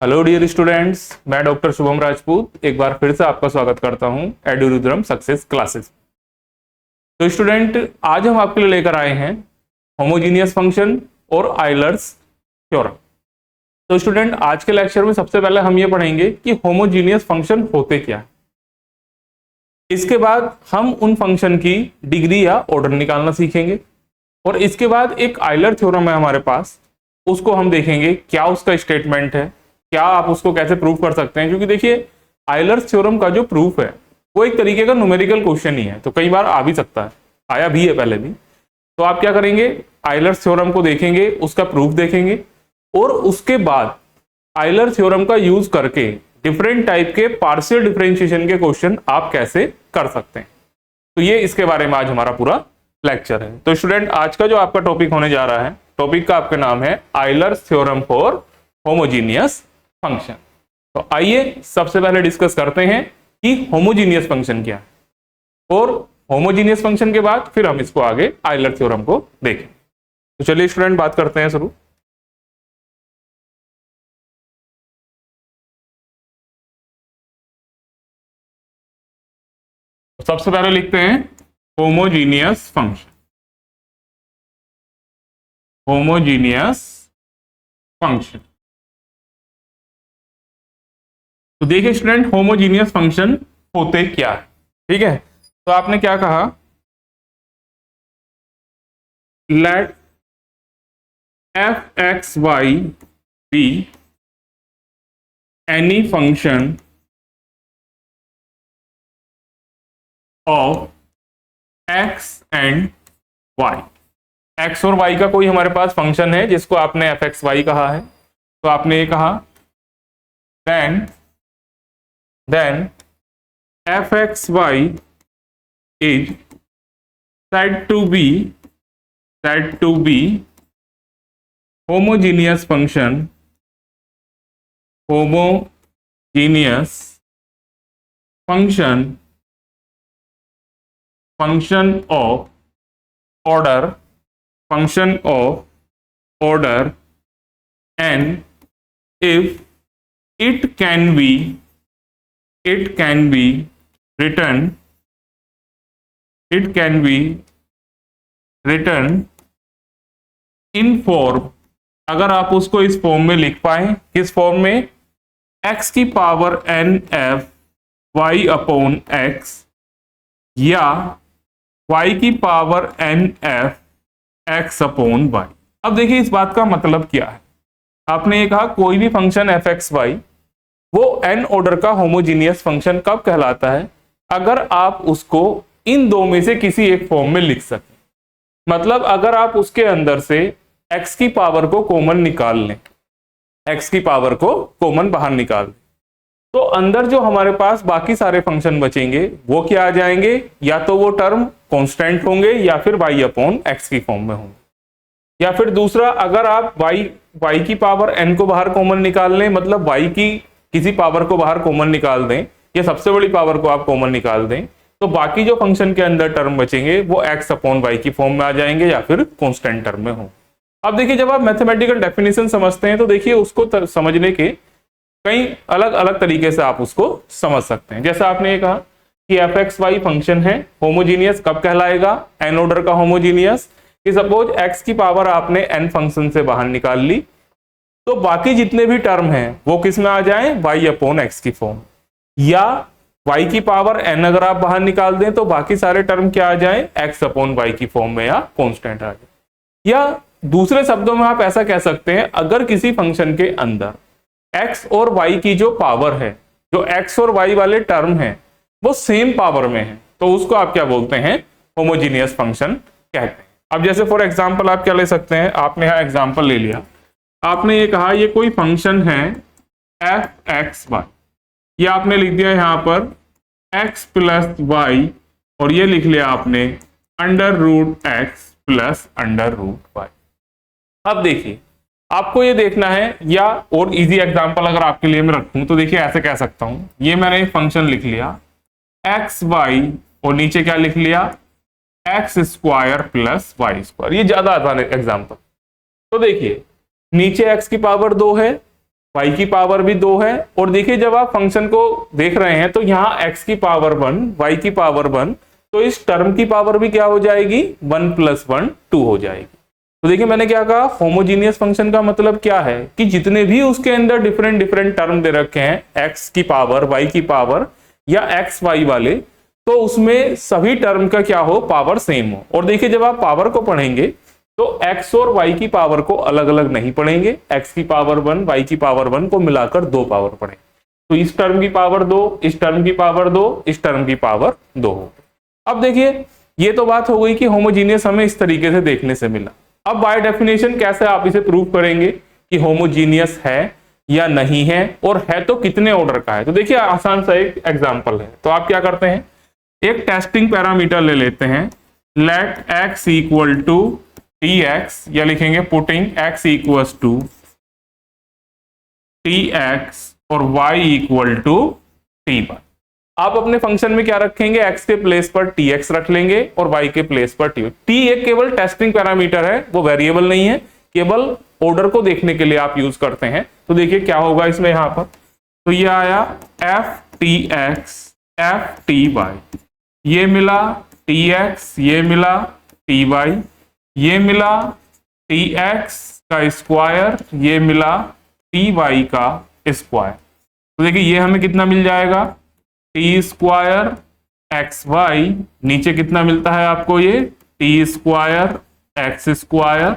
Hello dear students, मैं doctor Shubham Rajput एक बार फिर से आपका स्वागत करता हूं एडुरिदम सक्सेस क्लासेस। तो स्टूडेंट, आज हम आपके लिए लेकर आए हैं होमोजीनियस फंक्शन और आयलर्स थ्योरम। तो स्टूडेंट, आज के लेक्चर में सबसे पहले हम ये पढ़ेंगे कि होमोजीनियस फंक्शन होते क्या है। इसके बाद हम उन फंक्शन की डिग्री या ऑर्डर निकालना सीखेंगे और इसके बाद एक आयलर थ्योरम है हमारे पास, उसको हम देखेंगे क्या उसका स्टेटमेंट है, क्या आप उसको कैसे प्रूव कर सकते हैं। क्योंकि देखिए, आयलर्स थ्योरम का जो प्रूफ है वो एक तरीके का न्यूमेरिकल क्वेश्चन ही है, तो कई बार आ भी सकता है, आया भी है पहले भी। तो आप क्या करेंगे, आयलर्स थ्योरम को देखेंगे, उसका प्रूफ देखेंगे और उसके बाद आयलर थ्योरम का यूज करके डिफरेंट टाइप के पार्शियल डिफरेंशिएशन के क्वेश्चन आप कैसे कर सकते हैं। तो ये इसके बारे में आज हमारा पूरा लेक्चर है। तो स्टूडेंट, आज का जो आपका टॉपिक होने जा रहा है, टॉपिक का आपका नाम है Euler's theorem for homogeneous function. तो आइए सबसे पहले डिस्कस करते हैं कि होमोजीनियस फंक्शन क्या है और होमोजीनियस फंक्शन के बाद फिर हम इसको आगे आयलर थ्योरम को देखें। तो चलिए स्टूडेंट, बात करते हैं शुरू। सबसे पहले लिखते हैं होमोजीनियस फंक्शन। होमोजीनियस फंक्शन, तो देखिए स्टूडेंट, होमोजीनियस फंक्शन होते क्या है। ठीक है, तो आपने क्या कहा, let f x y be any function of x and y. X और वाई का कोई हमारे पास फंक्शन है जिसको आपने एफ एक्स वाई कहा है। तो आपने ये कहा then fxy is said to be homogeneous function of order and if it can be written in form, अगर आप उसको इस फॉर्म में लिख पाए, किस फॉर्म में, x की power n f y upon x या y की power n f x upon y। अब देखिए इस बात का मतलब क्या है। आपने ये कहा कोई भी फंक्शन एफ एक्स वाई वो n ऑर्डर का होमोजीनियस फंक्शन कब कहलाता है, अगर आप उसको इन दो में से किसी एक फॉर्म में लिख सकें। मतलब अगर आप उसके अंदर से x की पावर को कॉमन निकाल लें, x की पावर को कॉमन बाहर निकाल लें, तो अंदर जो हमारे पास बाकी सारे फंक्शन बचेंगे वो क्या आ जाएंगे, या तो वो टर्म कांस्टेंट होंगे या फिर y अपॉन x की फॉर्म में होंगे। या फिर दूसरा, अगर आप y की पावर n को बाहर कॉमन निकाल लें, मतलब y की किसी पावर को बाहर कॉमन निकाल दें या सबसे बड़ी पावर को आप कॉमन निकाल दें, तो बाकी जो फंक्शन के अंदर टर्म बचेंगे वो x अपॉन वाई की फॉर्म में आ जाएंगे या फिर कांस्टेंट टर्म में हो। अब देखिए, जब आप मैथमेटिकल डेफिनेशन समझते हैं तो देखिए उसको समझने के कई अलग अलग तरीके से आप उसको समझ सकते हैं। जैसा आपने ये कहा कि एफ एक्स वाई फंक्शन है, होमोजीनियस कब कहलाएगा, एन ऑर्डर का होमोजीनियस, कि सपोज x की पावर आपने n फंक्शन से बाहर निकाल ली, तो बाकी जितने भी टर्म हैं वो किस में आ जाएं, y अपॉन x की फॉर्म, या y की पावर n अगर आप बाहर निकाल दें तो बाकी सारे टर्म क्या आ जाएं, x अपॉन y की फॉर्म में या कांस्टेंट आ जाए। या दूसरे शब्दों में आप ऐसा कह सकते हैं, अगर किसी फंक्शन के अंदर x और y की जो पावर है, जो x और y वाले टर्म हैं वो सेम पावर में है, तो उसको आप क्या बोलते हैं, होमोजीनियस फंक्शन कहते हैं। अब जैसे फॉर एग्जांपल आप क्या ले सकते हैं, आपने यहाँ एग्जांपल ले लिया, आपने ये कहा ये कोई फंक्शन है एफ एक्स वाई, ये आपने लिख दिया यहाँ पर x प्लस वाई और ये लिख लिया आपने under root x plus under root y. अब देखिए, आपको ये देखना है, या और इजी एग्जांपल अगर आपके लिए मैं रखूं तो देखिए ऐसे कह सकता हूं, ये मैंने फंक्शन लिख लिया एक्स वाई और नीचे क्या लिख लिया, x square plus y square. ये ज्यादा आसान एग्जांपल। तो देखिए नीचे x की पावर 2 है, y की पावर भी 2 है, और देखिए जब आप फंक्शन को देख रहे हैं तो यहाँ x की पावर 1, y की पावर 1, तो इस टर्म की पावर भी क्या हो जाएगी, 1 + 1 2 हो जाएगी। तो देखिए मैंने क्या कहा, होमोजीनियस फंक्शन का मतलब क्या है कि जितने भी उसके अंदर डिफरेंट डिफरेंट टर्म दे रखे हैं, x की पावर, y की पावर या एक्स वाई वाले, तो उसमें सभी टर्म का क्या हो, पावर सेम हो। और देखिए जब आप पावर को पढ़ेंगे तो x और y की पावर को अलग अलग नहीं पढ़ेंगे, x की पावर 1, y की पावर 1 को मिलाकर 2 पावर पढ़ेंगे। तो इस टर्म की पावर 2, इस टर्म की पावर 2, इस टर्म की पावर 2 हो। अब देखिए ये तो बात हो गई कि होमोजीनियस हमें इस तरीके से देखने से मिला। अब बाय डेफिनेशन कैसे आप इसे प्रूव करेंगे कि होमोजीनियस है या नहीं है, और है तो कितने ऑर्डर का है। तो देखिए आसान सा एक एग्जांपल है। तो आप क्या करते हैं, एक टेस्टिंग पैरामीटर ले लेते हैं, let x equal to tx, या लिखेंगे putting x equals to tx और y इक्वल टू ty। आप अपने फंक्शन में क्या रखेंगे, x के प्लेस पर tx रख लेंगे और y के प्लेस पर ty। t एक केवल टेस्टिंग पैरामीटर है, वो वेरिएबल नहीं है, केवल ऑर्डर को देखने के लिए आप यूज करते हैं। तो देखिए क्या होगा इसमें, यहां पर तो ये आया ftx fty, ये मिला tx, ये मिला ty, ये मिला tx का स्क्वायर, ये मिला ty का स्क्वायर। तो देखिए ये हमें कितना मिल जाएगा, t स्क्वायर xy, नीचे कितना मिलता है आपको, ये t square x square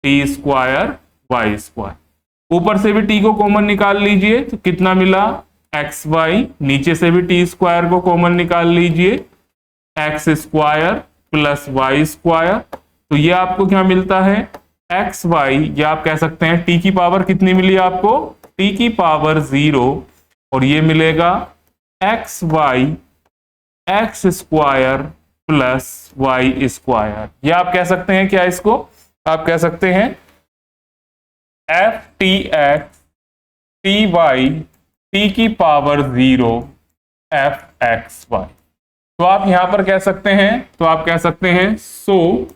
t square y square. ऊपर से भी t को कॉमन निकाल लीजिए, तो कितना मिला xy, नीचे से भी t स्क्वायर को कॉमन निकाल लीजिए, x square plus y square. तो ये आपको क्या मिलता है, xy, या आप कह सकते हैं t की पावर कितनी मिली आपको, t की पावर 0, और ये मिलेगा xy x square plus y square. या आप कह सकते हैं क्या, इसको आप कह सकते हैं ftx ty t की पावर 0 fxy। तो आप यहां पर कह सकते हैं, तो आप कह सकते हैं so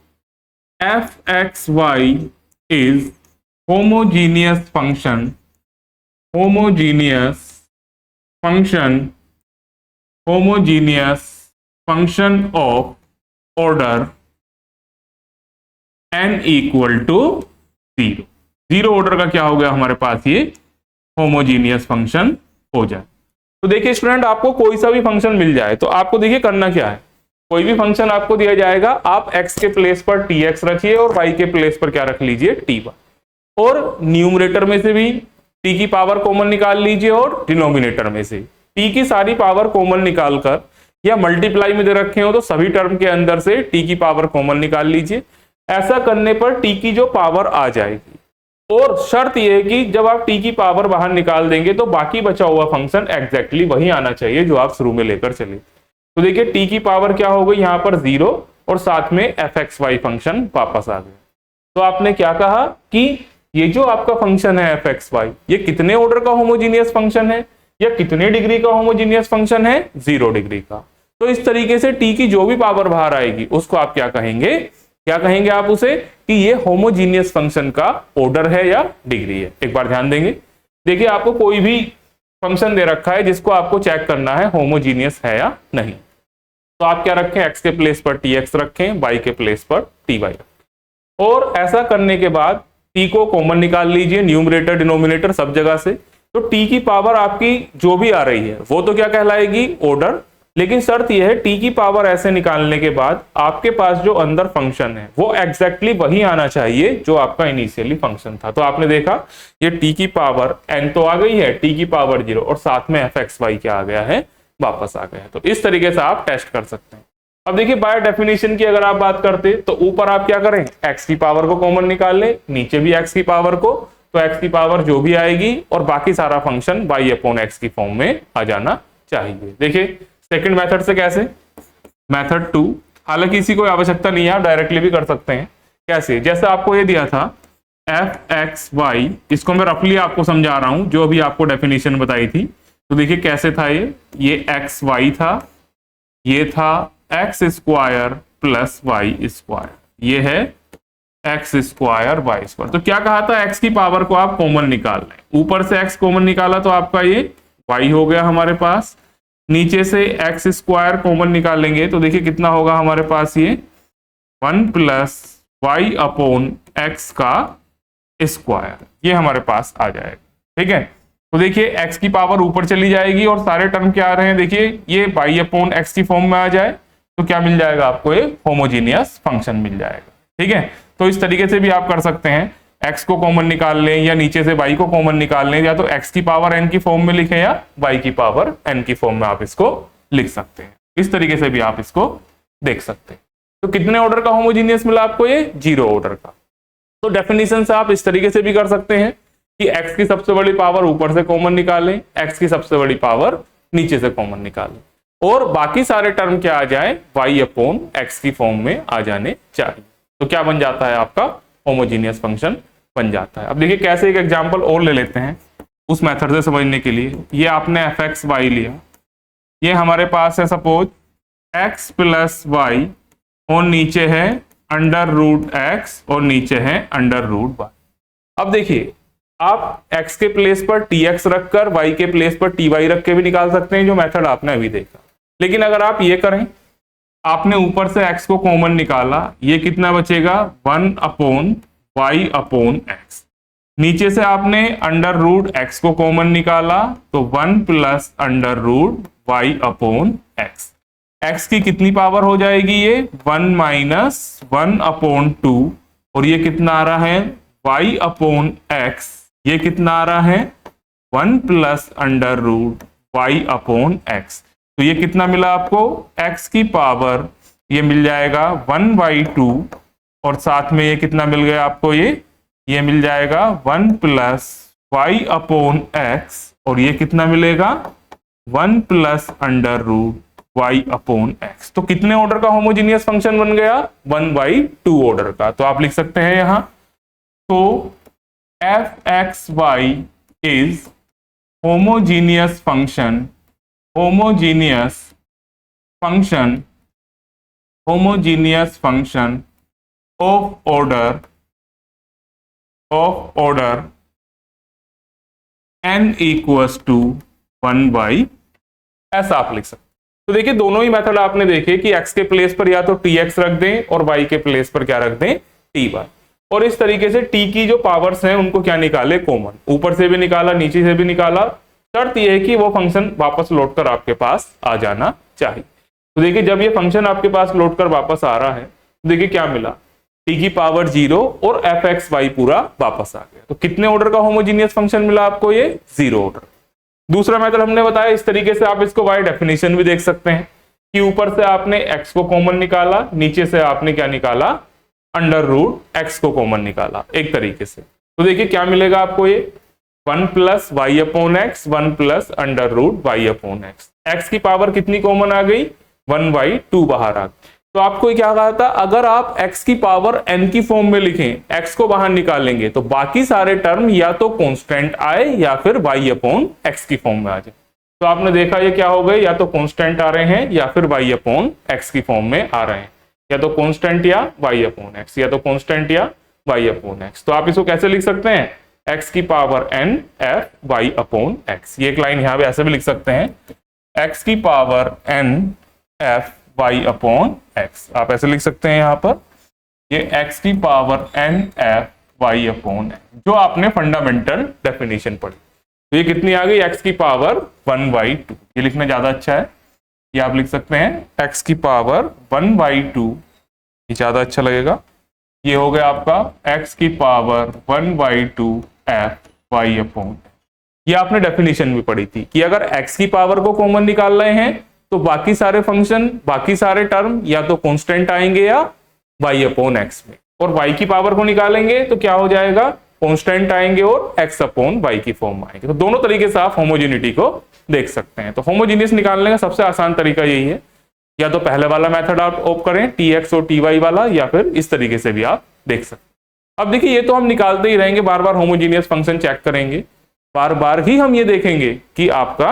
fxy is homogeneous function, homogeneous function, homogeneous function of order n equal to 0। 0 order का क्या हो गया हमारे पास, ये होमोजीनियस फंक्शन हो जाए। तो देखिए स्टूडेंट, आपको कोई सा भी फंक्शन मिल जाए तो आपको देखिए करना क्या है, कोई भी फंक्शन आपको दिया जाएगा, आप x के प्लेस पर tx रखिए और y के प्लेस पर क्या रख लीजिए, ty, और न्यूमरेटर में से भी t की पावर कॉमन निकाल लीजिए और डिनोमिनेटर में से t की सारी पावर कॉमन निकालकर, या मल्टीप्लाई में दे रखे हो तो सभी टर्म के अंदर से t की पावर कॉमन निकाल लीजिए। ऐसा करने पर t की जो पावर आ जाएगी, और शर्त यह है कि जब आप t की पावर बाहर निकाल देंगे तो बाकी बचा हुआ फंक्शन एग्जैक्टली वही आना चाहिए जो आप शुरू में लेकर चले। तो देखिए t की पावर क्या हो गई यहां पर 0, और साथ में fxy फंक्शन वापस आ गया। तो आपने क्या कहा कि ये जो आपका फंक्शन है fxy, ये कितने ऑर्डर का होमोजीनियस फंक्शन है, या कितने डिग्री का होमोजीनियस फंक्शन है, 0 डिग्री का। तो इस तरीके से t की जो भी पावर बाहर आएगी उसको आप क्या कहेंगे, क्या कहेंगे आप उसे, कि ये होमोजीनियस फंक्शन का ऑर्डर है या डिग्री है। एक बार ध्यान देंगे, देखिए आपको कोई भी फंक्शन दे रखा है जिसको आपको चेक करना है होमोजीनियस है या नहीं, तो आप क्या रखें, x के प्लेस पर tx रखें, y के प्लेस पर ty रखें। और ऐसा करने के बाद t को कॉमन निकाल लीजिए, न्यूमरेटर डिनोमिनेटर सब जगह से। तो t की पावर आपकी जो भी आ रही है वो तो क्या कहलाएगी, ऑर्डर। लेकिन शर्त यह है t की पावर ऐसे निकालने के बाद आपके पास जो अंदर फंक्शन है वो एग्जैक्टली वही आना चाहिए जो आपका इनिशियली फंक्शन था। तो आपने देखा ये t की पावर n तो आ गई है, t की पावर 0, और साथ में fxy क्या आ गया है, वापस आ गया है। तो इस तरीके से आप टेस्ट कर सकते हैं। अब देखिए बाय डेफिनेशन की अगर आप बात करते तो ऊपर आप क्या करें, x की पावर को कॉमन निकाल लें, नीचे भी x की पावर को, तो x की पावर जो भी आएगी और बाकी सारा फंक्शन y/x की फॉर्म में आ जाना चाहिए। देखिए सेकंड मेथड से कैसे, मेथड 2, हालांकि इसी कोई आवश्यकता नहीं है, आप डायरेक्टली भी कर सकते हैं। कैसे, जैसे आपको ये दिया था fxy, इसको मैं रफली आपको समझा रहा हूं जो अभी आपको डेफिनेशन बताई थी। तो देखिए कैसे था, ये xy था, ये था x square plus y square, ये है एक्स स्क्वायर वाई स्क्वायर। तो क्या कहा था, एक्स की पावर को आप कॉमन निकाल लें, ऊपर से एक्स कॉमन निकाला तो आपका ये वाई हो गया हमारे पास, नीचे से एक्स स्क्वायर कॉमन निकालेंगे तो देखिए कितना होगा हमारे पास, ये 1 प्लस वाई अपॉन एक्स का स्क्वायर, ये हमारे पास आ जाएगा। ठीक है, तो देखिए एक्स की पावर ऊपर चली जाएगी और सारे टर्म क्या आ रहे हैं, देखिए ये वाई अपॉन एक्स की फॉर्म में आ जाए तो क्या मिल जाएगा आपको, एक होमोजीनियस फंक्शन मिल जाएगा। ठीक है, तो इस तरीके से भी आप कर सकते हैं, x को कॉमन निकाल लें या नीचे से y को कॉमन निकाल लें, या तो x की पावर n की फॉर्म में लिखें या y की पावर n की फॉर्म में आप इसको लिख सकते हैं। इस तरीके से भी आप इसको देख सकते हैं। तो कितने ऑर्डर का होमोजीनियस मिला आपको, ये 0 ऑर्डर का। तो डेफिनेशन से आप इस तरीके से भी कर सकते हैं कि x की सबसे बड़ी पावर ऊपर से कॉमन निकालें, x की सबसे बड़ी पावर नीचे से कॉमन निकालें, और बाकी सारे टर्म क्या आ जाए, y अपॉन x की फॉर्म में आ जाने चाहिए। तो क्या बन जाता है आपका, होमोजीनियस फंक्शन बन जाता है। अब देखिए कैसे, एक एग्जांपल और ले लेते हैं उस मेथड से समझने के लिए। ये आपने एफ एक्स वाई लिया, ये हमारे पास है सपोज x प्लस वाई और नीचे है अंडर रूट एक्स और नीचे है अंडर रूट वाई। अब देखिए आप x के प्लेस पर tx रखकर y के प्लेस पर ty रख के भी निकाल सकते हैं, जो मेथड आपने अभी देखा। लेकिन अगर आप ये करें, आपने ऊपर से x को कॉमन निकाला, ये कितना बचेगा, 1 अपॉन वाई अपॉन एक्स, नीचे से आपने अंडर रूट x को कॉमन निकाला तो 1 plus under root y upon x. x की कितनी पावर हो जाएगी, ये 1 माइनस 1 अपॉन 2, और ये कितना आ रहा है, y अपॉन एक्स, ये कितना आ रहा है 1 plus under root y upon x. तो ये कितना मिला आपको, x की पावर ये मिल जाएगा 1/2, और साथ में ये कितना मिल गया आपको, ये मिल जाएगा 1 प्लस वाई अपॉन एक्स, और ये कितना मिलेगा 1 plus under root y upon x. तो कितने ऑर्डर का होमोजीनियस फंक्शन बन गया, 1/2 ऑर्डर का। तो आप लिख सकते हैं यहां, तो f x y is homogeneous function, homogeneous function of order n equals to 1/, ऐसा आप लिख सकते। तो देखिए दोनों ही मेथड आपने देखे कि x के प्लेस पर या तो tx रख दें और y के प्लेस पर क्या रख दें, ty, और इस तरीके से t की जो पावर्स हैं उनको क्या निकाले, कॉमन, ऊपर से भी निकाला नीचे से भी निकाला। शर्त यह है कि वो फंक्शन वापस लौटकर आपके पास आ जाना चाहिए। तो देखिए जब ये फंक्शन आपके पास लौटकर वापस आ रहा है तो देखिए क्या मिला, t की पावर 0 और एफ एक्स वाई पूरा वापस आ गया। तो कितने ऑर्डर का होमोजीनियस फंक्शन मिला आपको, ये 0 ऑर्डर। दूसरा मेथड हमने बताया, इस तरीके से आप इसको बाय डेफिनेशन भी देख सकते हैं कि ऊपर से आपने x को कॉमन निकाला, नीचे से आपने क्या निकाला, अंडर रूट x को कॉमन निकाला एक तरीके से। तो देखिए क्या मिलेगा आपको, ये 1 plus y upon x, 1 plus under root y upon x. X की पावर कितनी कॉमन आ गई, 1/2 बाहर आ गई। तो आपको क्या कहा था, अगर आप x की पावर n की फॉर्म में लिखें, x को बाहर निकालेंगे तो बाकी सारे टर्म या तो कांस्टेंट आए या फिर y अपॉन x की फॉर्म में आ जाए। तो आपने देखा ये क्या हो गए, या तो कांस्टेंट आ रहे हैं या फिर y अपॉन x की फॉर्म में आ रहे हैं, या तो कांस्टेंट या y अपॉन x, या तो कांस्टेंट या y अपॉन x। तो आप इसको कैसे लिख सकते हैं, x की power n f y upon x। ये एक लाइन यहाँ पे ऐसे भी लिख सकते हैं, x की power n f y upon x। आप ऐसे लिख सकते हैं यहाँ पर, ये x की power n f y upon x, जो आपने फंडामेंटल डेफिनेशन पढ़ी। तो ये कितनी आ गई, x की पावर 1/2। ये लिखना ज्यादा अच्छा है, ये आप लिख सकते हैं x की पावर 1/2, ये ज्यादा अच्छा लगेगा। ये हो गया आपका x की पावर 1/2 f y अपॉन। ये आपने डेफिनेशन भी पढ़ी थी कि अगर x की पावर को कॉमन निकाल रहे हैं तो बाकी सारे फंक्शन, बाकी सारे टर्म या तो कांस्टेंट आएंगे या y अपॉन x में, और y की पावर को निकालेंगे तो क्या हो जाएगा, कांस्टेंट आएंगे और x अपॉन y की फॉर्म में आएंगे। तो दोनों तरीके से आप होमोजेनिटी को देख सकते हैं। तो होमोजीनियस निकालने का सबसे आसान तरीका यही है, या तो पहले वाला मेथड आप ऑप्ट करें tx और ty वाला, या फिर इस तरीके से भी आप देख सकते हैं। अब देखिए ये तो हम निकालते ही रहेंगे, बार बार होमोजीनियस फंक्शन चेक करेंगे, बार बार ही हम ये देखेंगे कि आपका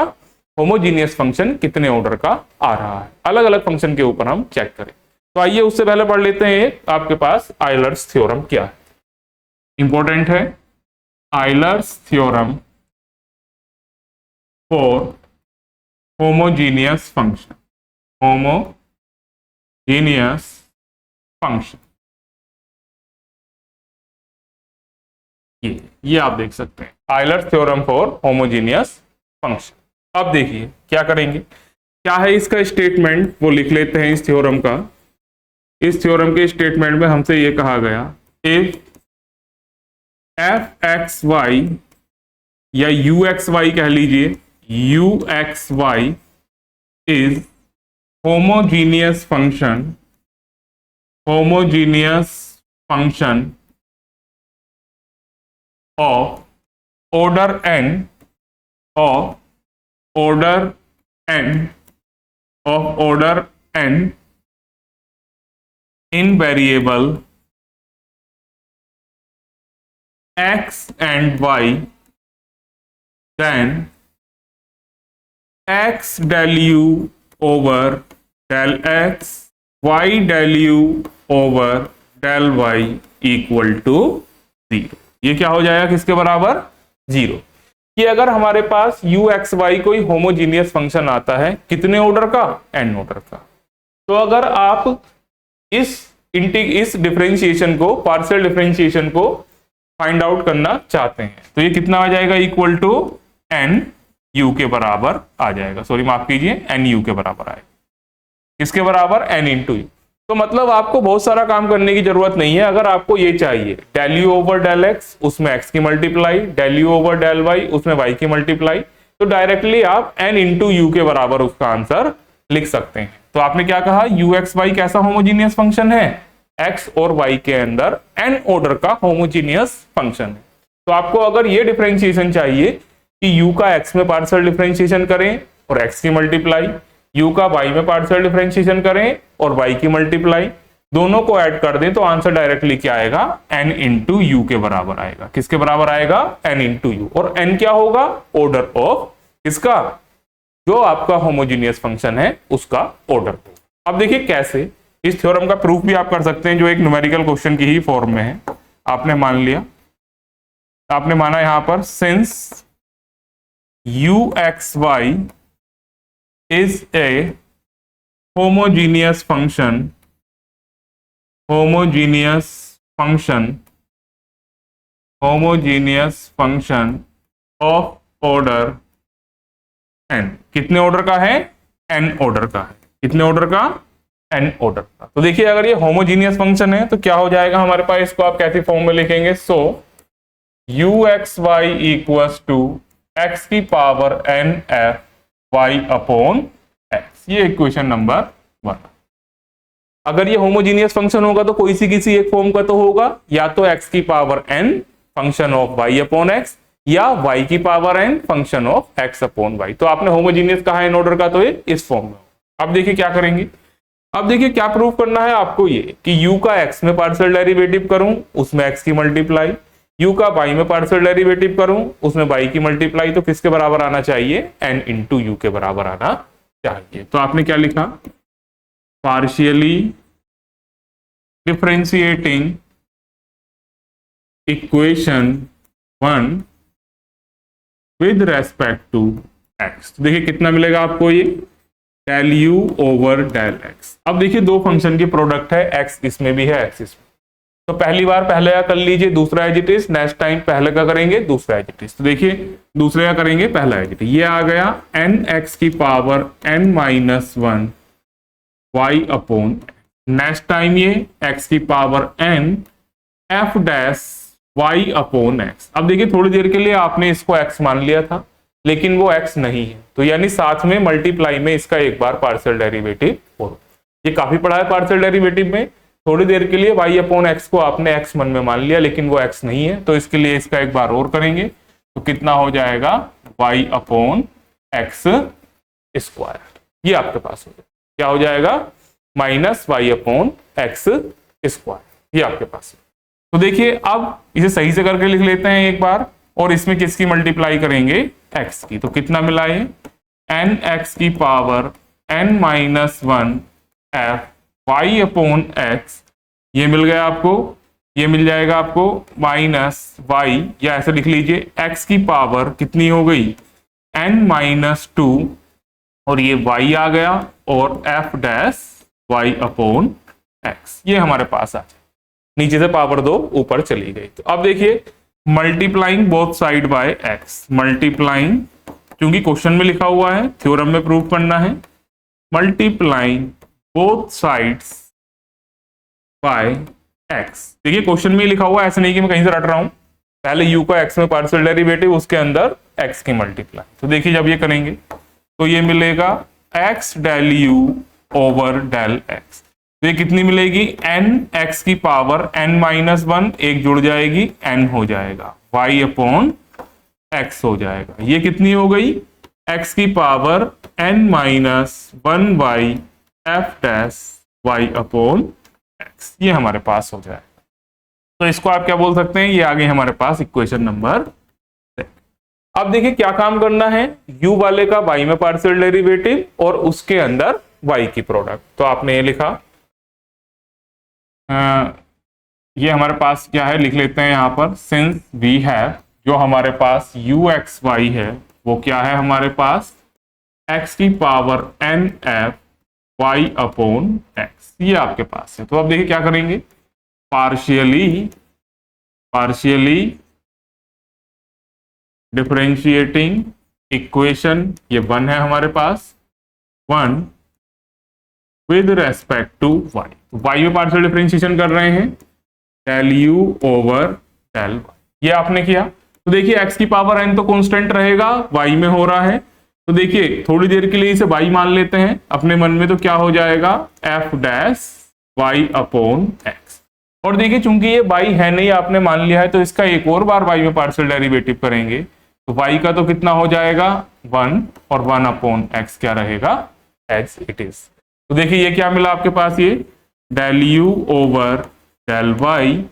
होमोजीनियस फंक्शन कितने ऑर्डर का आ रहा है, अलग अलग फंक्शन के ऊपर हम चेक करें। तो आइए उससे पहले पढ़ लेते हैं आपके पास आयलर्स थ्योरम क्या है, इंपॉर्टेंट है। Euler's theorem for homogeneous function, homogeneous function, ये आप देख सकते हैं, Euler's theorem for homogeneous function. अब देखिए क्या करेंगे, क्या है इसका स्टेटमेंट वो लिख लेते हैं इस थ्योरम का। इस थ्योरम के स्टेटमेंट में हमसे ये कहा गया, इफ एफ एक्स वाई या यू एक्स वाई कह लीजिए, u x y is homogeneous function, homogeneous function of order n, of order n, of order n in variable x and y, then x del u over del x, y del u over del y equal to 0। ये क्या हो जाएगा, किसके बराबर, 0। कि अगर हमारे पास u x y कोई होमोजीनियस फंक्शन आता है, कितने ऑर्डर का, n ऑर्डर का, तो अगर आप इस डिफरेंशिएशन को, पार्शियल डिफरेंशिएशन को फाइंड आउट करना चाहते हैं, तो ये कितना आ जाएगा, इक्वल टू एन यू के बराबर आ जाएगा, सॉरी माफ कीजिए, एन यू के बराबर आएगा। किसके बराबर, एन इंटू यू। तो मतलब आपको बहुत सारा काम करने की जरूरत नहीं है। अगर आपको ये चाहिए del u over del x, उसमें एक्स की multiply, del u over del y, उसमें वाई की मल्टीप्लाई, तो डायरेक्टली आप एन इंटू यू के बराबर उसका आंसर लिख सकते हैं। तो आपने क्या कहा, यू एक्स वाई कैसा होमोजीनियस फंक्शन है, एक्स और वाई के अंदर एन ऑर्डर का होमोजीनियस फंक्शन है। तो आपको अगर ये डिफरेंशिएशन चाहिए कि यू का एक्स में पार्शियल डिफरेंशिएशन करें और एक्स की मल्टीप्लाई, यू का वाई में पार्शियल डिफरेंशिएशन करें और वाई की मल्टीप्लाई, दोनों को ऐड कर दें तो आंसर डायरेक्टली क्या आएगा, एन इंटू यू के बराबर आएगा। किसके बराबर आएगा, एन इंटू यू। और एन क्या होगा, ऑर्डर ऑफ किसका, जो आपका होमोजीनियस फंक्शन है उसका ऑर्डर। अब देखिए कैसे इस थ्योरम का प्रूफ भी आप कर सकते हैं, जो एक न्यूमेरिकल क्वेश्चन की ही फॉर्म में है। आपने मान लिया, आपने माना यहां पर since u x y is a homogeneous function, homogeneous function, homogeneous function of order n. कितने ऑर्डर का है, एन ऑर्डर का है। कितने ऑर्डर का, एन ऑर्डर का। तो देखिए अगर ये होमोजीनियस फंक्शन है तो क्या हो जाएगा हमारे पास, इसको आप कैसी फॉर्म में लिखेंगे, so u x y equals to x की power n f y upon x. ये इक्वेशन नंबर 1। अगर ये होमोजीनियस फंक्शन होगा तो कोई सी किसी एक फॉर्म का तो होगा, या तो एक्स की power n function of y upon x, या y की power n function of x upon y। तो आपने होमोजीनियस कहा इन ऑर्डर का, तो ये इस फॉर्म में। अब देखिए क्या करेंगे, अब देखिए क्या प्रूव करना है आपको, ये कि u का x में पार्शियल डेरिवेटिव करूं, उसमें x की मल्टीप्लाई, u का y में पार्शियल डेरिवेटिव करूं, उसमें y की मल्टीप्लाई, तो किसके बराबर आना चाहिए, n इंटू यू के बराबर आना चाहिए। तो आपने क्या लिखा, partially differentiating equation 1 with respect to x. देखिए कितना मिलेगा आपको, ये del u over del x. अब देखिए दो फंक्शन की प्रोडक्ट है, एक्स इसमें भी है एक्स इसमें, तो पहली बार पहले का कर लीजिए, दूसरा as it is, next time पहले का करेंगे दूसरा एज इट इज। तो देखिए दूसरे का करेंगे पहला एज इट इज, ये आ गया एन एक्स की power n minus 1 y upon, next time ये एक्स की power n f dash y upon x. अब देखिए थोड़ी देर के लिए आपने इसको x मान लिया था, लेकिन वो x नहीं है, तो यानी साथ में मल्टीप्लाई में इसका एक बार पार्शियल डेरिवेटिव हो। ये काफी पढ़ा है पार्शियल डेरिवेटिव में। थोड़ी देर के लिए y अपॉन एक्स को आपने x मन में मान लिया, लेकिन वो x नहीं है, तो इसके लिए इसका एक बार और करेंगे, तो कितना हो जाएगा, y अपॉन एक्स स्क्वायर। ये आपके पास हो जाएगा, क्या हो जाएगा, minus y upon x square. ये आपके पास है। तो देखिए अब इसे सही से करके लिख लेते हैं एक बार, और इसमें किसकी मल्टीप्लाई करेंगे, x की। तो कितना मिला ये, एन एक्स की power n minus 1 f y upon x, ये मिल गया आपको, ये मिल जाएगा आपको माइनस वाई, या ऐसे लिख लीजिए एक्स की पावर कितनी हो गई n-2, और ये y आ गया, और f dash y upon x, ये हमारे पास आ, नीचे से पावर 2 ऊपर चली गई। तो अब देखिए multiplying both side by x, multiplying, क्योंकि क्वेश्चन में लिखा हुआ है, थ्योरम में प्रूव करना है, multiplying both sides bye x। देखिए क्वेश्चन में लिखा हुआ है, ऐसा नहीं कि मैं कहीं से रट रहा हूं, पहले u का x में पार्शियल डेरिवेटिव, उसके अंदर x की मल्टीप्लाई। तो देखिए जब ये करेंगे तो ये मिलेगा x del u over del x, तो ये कितनी मिलेगी n x की पावर n-1, एक जुड़ जाएगी n हो जाएगा, y अपॉन x हो जाएगा, ये कितनी हो गई x की power n-1 y f dash y upon x, ये हमारे पास हो जाएगा। तो इसको आप क्या बोल सकते हैं, ये आ गई हमारे पास इक्वेशन नंबर 6। अब देखिए क्या काम करना है, u वाले का y में पार्शियल डेरिवेटिव और उसके अंदर y की प्रोडक्ट। तो आपने ये लिखा, ये हमारे पास क्या है, लिख लेते हैं यहां पर, सिंस वी हैव, जो हमारे पास uxy है वो क्या है हमारे पास x की power n-f y upon x, ये आपके पास है। तो अब देखिए क्या करेंगे, पार्शियली डिफरेंशिएटिंग इक्वेशन, ये 1 है हमारे पास, 1 with respect to y, y में पार्शियल डिफरेंशिएशन कर रहे हैं, del u over del y, ये आपने किया। तो देखिए x की पावर n तो कांस्टेंट रहेगा, y में हो रहा है, तो देखिए थोड़ी देर के लिए इसे y मान लेते हैं अपने मन में, तो क्या हो जाएगा f dash y upon x, और देखिए चूंकि ये y है नहीं, आपने मान लिया है, तो इसका एक और बार y में पार्शियल डेरिवेटिव करेंगे, तो y का तो कितना हो जाएगा 1, और 1 अपॉन x क्या रहेगा एज इट इज। तो देखिए ये क्या मिला आपके पास, ये del u over del y,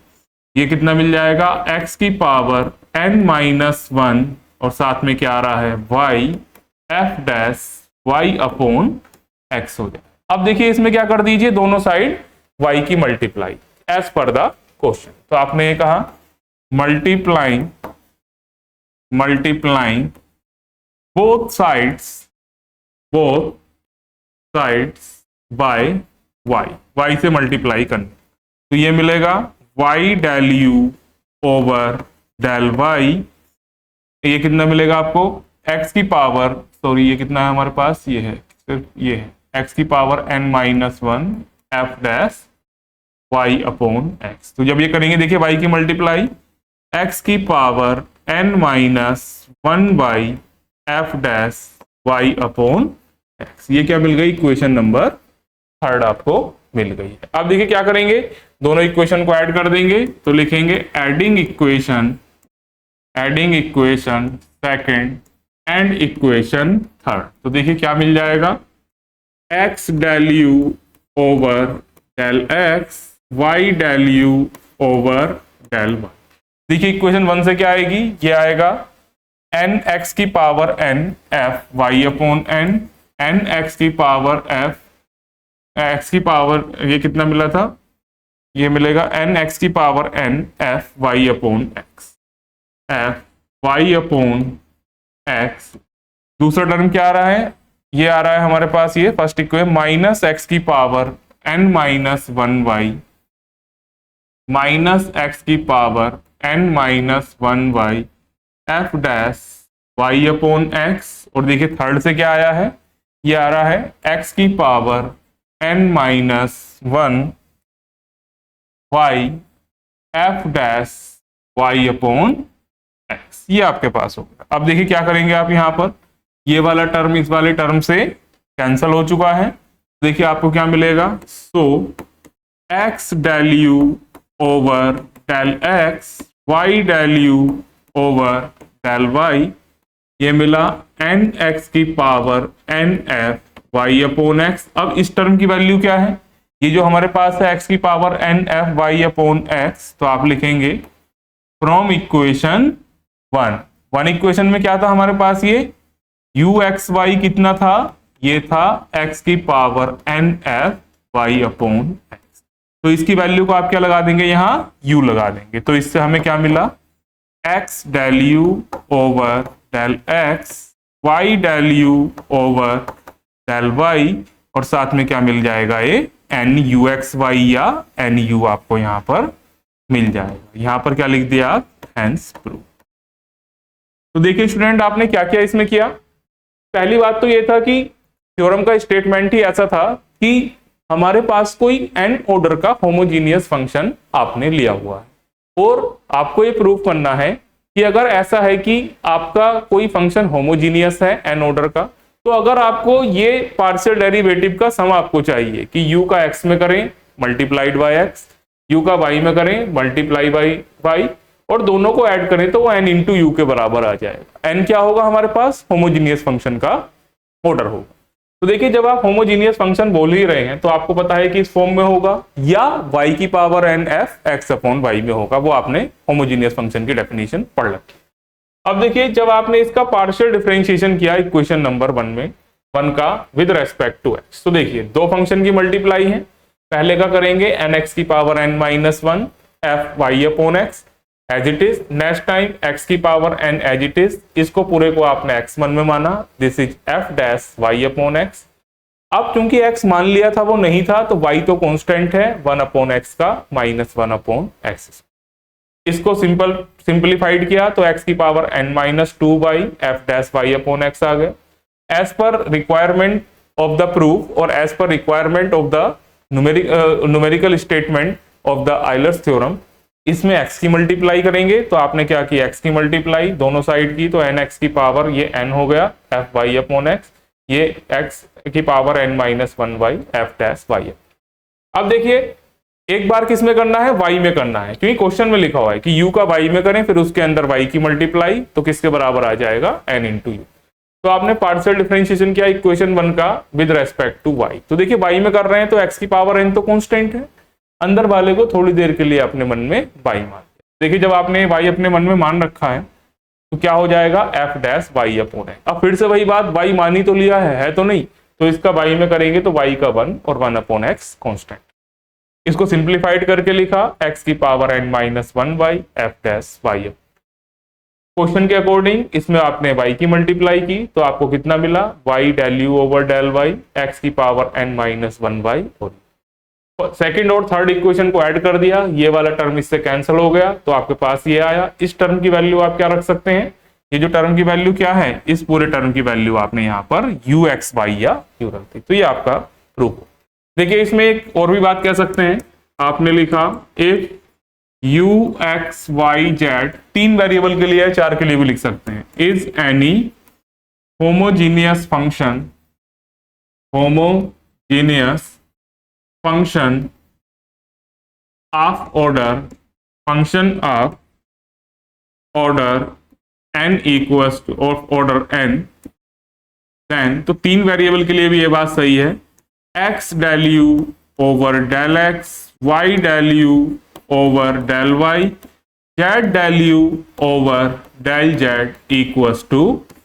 ये कितना मिल जाएगा x की पावर n-1, और साथ में क्या आ रहा है y f dash y upon x हो जाए। अब देखिए इसमें क्या कर दीजिए, दोनों साइड y की multiply as per the question. तो आपने ये कहा multiplying both sides by y से मल्टीप्लाई करना, तो ये मिलेगा y del u over del y, ये कितना मिलेगा आपको x की पावर, सॉरी ये कितना है हमारे पास, ये है सिर्फ ये है x की power n-1 f dash y upon x। तो जब ये करेंगे देखिए y की मल्टीप्लाई, x की power n-1 by f dash y upon x, ये क्या मिल गई इक्वेशन नंबर 3 आपको मिल गई है। अब देखिए क्या करेंगे, दोनों इक्वेशन को ऐड कर देंगे, तो लिखेंगे adding equation second and equation third. तो देखिए क्या मिल जाएगा, x del u over del x, y del u over del y। देखिए इक्वेशन 1 से क्या आएगी, ये आएगा n x की पावर n f y अपॉन n x की पावर f, x की पावर ये कितना मिला था, ये मिलेगा n x की power n f y upon x, f y upon x। दूसरा टर्म क्या आ रहा है, ये आ रहा है हमारे पास, ये फर्स्ट इक्वेशन माइनस x की power n-1 y, minus x की power n-1 y f dash y upon x, और देखिए थर्ड से क्या आया है, ये आ रहा है x की power n-1 y f dash y upon x, ये आपके पास होगा। अब देखिए क्या करेंगे आप, यहाँ पर ये वाला टर्म इस वाले टर्म से कैंसल हो चुका है, देखिए आपको क्या मिलेगा, so x del u over del x, y del u over del y, ये मिला n x की power n f y upon x। अब इस टर्म की वैल्यू क्या है, ये जो हमारे पास है x की power n f y upon x, तो आप लिखेंगे फ्रॉम इक्वेशन 1 इक्वेशन में क्या था हमारे पास, ये u x y कितना था, ये था x की power n f y upon x. तो इसकी वैल्यू को आप क्या लगा देंगे, यहाँ u लगा देंगे। तो इससे हमें क्या मिला, x del u over del x, y del u over del y, और साथ में क्या मिल जाएगा, ये एन यू एक्स वाई या एन यू आपको यहाँ पर मिल जाएगा। यहाँ पर क्या लिख दिया आप, हेंस प्रूव। तो देखिए स्टूडेंट, आपने क्या क्या इसमें किया। पहली बात तो ये था कि थ्योरम का स्टेटमेंट ही ऐसा था कि हमारे पास कोई n ऑर्डर का होमोजीनियस फंक्शन आपने लिया हुआ है और आपको ये प्रूव करना है कि अगर ऐसा है कि आपका कोई फंक्शन होमोजीनियस है n ऑर्डर का, तो अगर आपको ये पार्शियल डेरिवेटिव का सम आपको चाहिए कि u का x में करें मल्टीप्लाइड बाय x, u का y में करें मल्टीप्लाई बाय y, और दोनों को ऐड करें तो वो n इंटू यू के बराबर आ जाएगा। n क्या होगा हमारे पास, होमोजीनियस फंक्शन का ऑर्डर होगा। तो देखिए जब आप होमोजीनियस फंक्शन बोल ही रहे हैं तो आपको पता है कि इस फॉर्म में होगा या y की power n f x upon y में होगा, वो आपने होमोजीनियस फंक्शन की डेफिनेशन पढ़ रखी। अब देखिए जब आपने इसका पार्शियल डिफरेंशिएशन किया इक्वेशन नंबर 1 में, 1 का विद रेस्पेक्ट टू x, तो देखिए दो फंक्शन की मल्टीप्लाई है। पहले का करेंगे nx की power n minus 1 f y upon x as it is. Next time x की power n as it is, इसको पूरे को आपने x1 में माना, this is f dash y upon x। अब चूंकि x मान लिया था वो नहीं था, तो y तो कांस्टेंट है 1 अपॉन x का माइनस 1 अपॉन x। इसको सिंपलीफाइड किया तो x की power n minus 2 by f dash y upon x आ गया। As per requirement of the proof और as per requirement of the numerical statement of the Euler's theorem, इसमें x की multiply करेंगे। तो आपने क्या किया, x की मल्टीप्लाई दोनों साइड की, तो nx की पावर ये n हो गया f y अपॉन x, ये x की power n minus 1 by f dash y। अब देखिए एक बार किस में करना है, y में करना है, क्योंकि क्वेश्चन में लिखा हुआ है कि u का y में करें फिर उसके अंदर y की मल्टीप्लाई, तो किसके बराबर आ जाएगा, n इंटू यू। तो आपने पार्शियल डिफरेंशिएशन किया इक्वेशन 1 का विद रेस्पेक्ट टू y। तो देखिए y में कर रहे हैं तो x की पावर n तो कांस्टेंट है, अंदर वाले को थोड़ी देर के लिए अपने मन में y मान लिया। देखिए जब आपने y अपने मन में मान रखा है तो क्या हो जाएगा, f डैश y अपॉन है। अब फिर से वही बात, y मानी तो लिया है तो नहीं, तो इसका y में करेंगे तो y का 1 और 1 अपॉन x कांस्टेंट। इसको सिंप्लीफाइड करके लिखा x की power n minus 1 by f dash y। Question के अकॉर्डिंग इसमें आपने y की मल्टीप्लाई की तो आपको कितना मिला, y del u over del y x की पावर n माइनस 1 बाई, और सेकंड और थर्ड इक्वेशन को ऐड कर दिया, ये वाला टर्म इससे कैंसिल हो गया तो आपके पास ये आया। इस टर्म की वैल्यू आप क्या रख सकते हैं, ये जो टर्म की वैल्यू क्या है, इस पूरे टर्म की वैल्यू आपने यहाँ पर u x y या u रख दी, तो ये आपका प्रूफ। देखिए इसमें एक और भी बात कह सकते हैं, आपने लिखा if u x y z, 3 variable के लिए है, 4 के लिए भी लिख सकते हैं, is any homogeneous function, homogeneous function of order n equals to order n, then तो 3 वेरिएबल के लिए भी ये बात सही है, x del u over del x, y del u over del y, z del u over del z equals to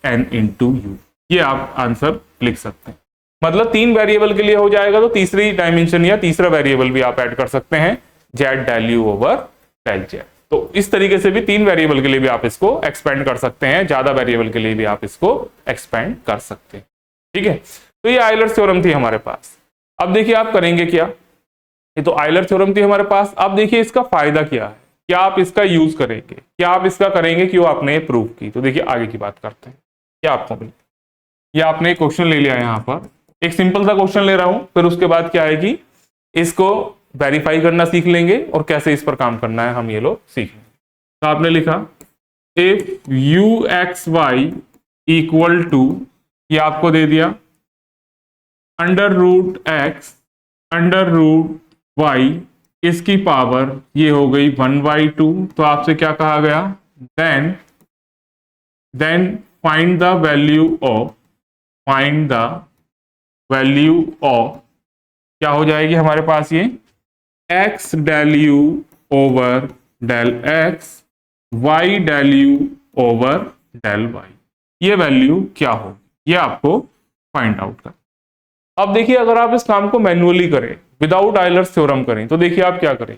n into u। ये आप आंसर लिख सकते हैं। मतलब 3 वेरिएबल के लिए हो जाएगा तो तीसरी डायमेंशन या तीसरा वेरिएबल भी आप ऐड कर सकते हैं, z del u over del z। तो इस तरीके से भी 3 वेरिएबल के लिए भी आप इसको एक्सपेंड कर सकते हैं, ज्यादा वेरिएबल के लिए भी आप इसको एक्सपेंड कर सकते हैं। ठीक है, तो ये आयलर थ्योरम थी हमारे पास। अब देखिए आप करेंगे क्या, ये तो आयलर थ्योरम थी हमारे पास। अब देखिए इसका फायदा क्या है, क्या आप इसका यूज करेंगे, क्या आप इसका करेंगे, क्यों आपने प्रूव की। तो देखिए आगे की बात करते हैं। क्या आपको मिले, ये आपने एक क्वेश्चन ले लिया, यहाँ पर एक सिंपल सा क्वेश्चन ले रहा हूं, फिर उसके बाद क्या है कि इसको वेरीफाई करना सीख लेंगे और कैसे इस पर काम करना है हम ये लोग सीख लेंगे। तो आपने लिखा if u x y equal to, ये आपको दे दिया under root x under root y, इसकी पावर ये हो गई 1/2। तो आपसे क्या कहा गया, then find the value of, find the value of, क्या हो जाएगी हमारे पास ये x del u over del x, y del u over del y, ये वैल्यू क्या हो, ये आपको फाइंड आउट कर। अब देखिए अगर आप इस काम को मैन्युअली करें, विदाउट आयलर्स थ्योरम करें, तो देखिए आप क्या करें,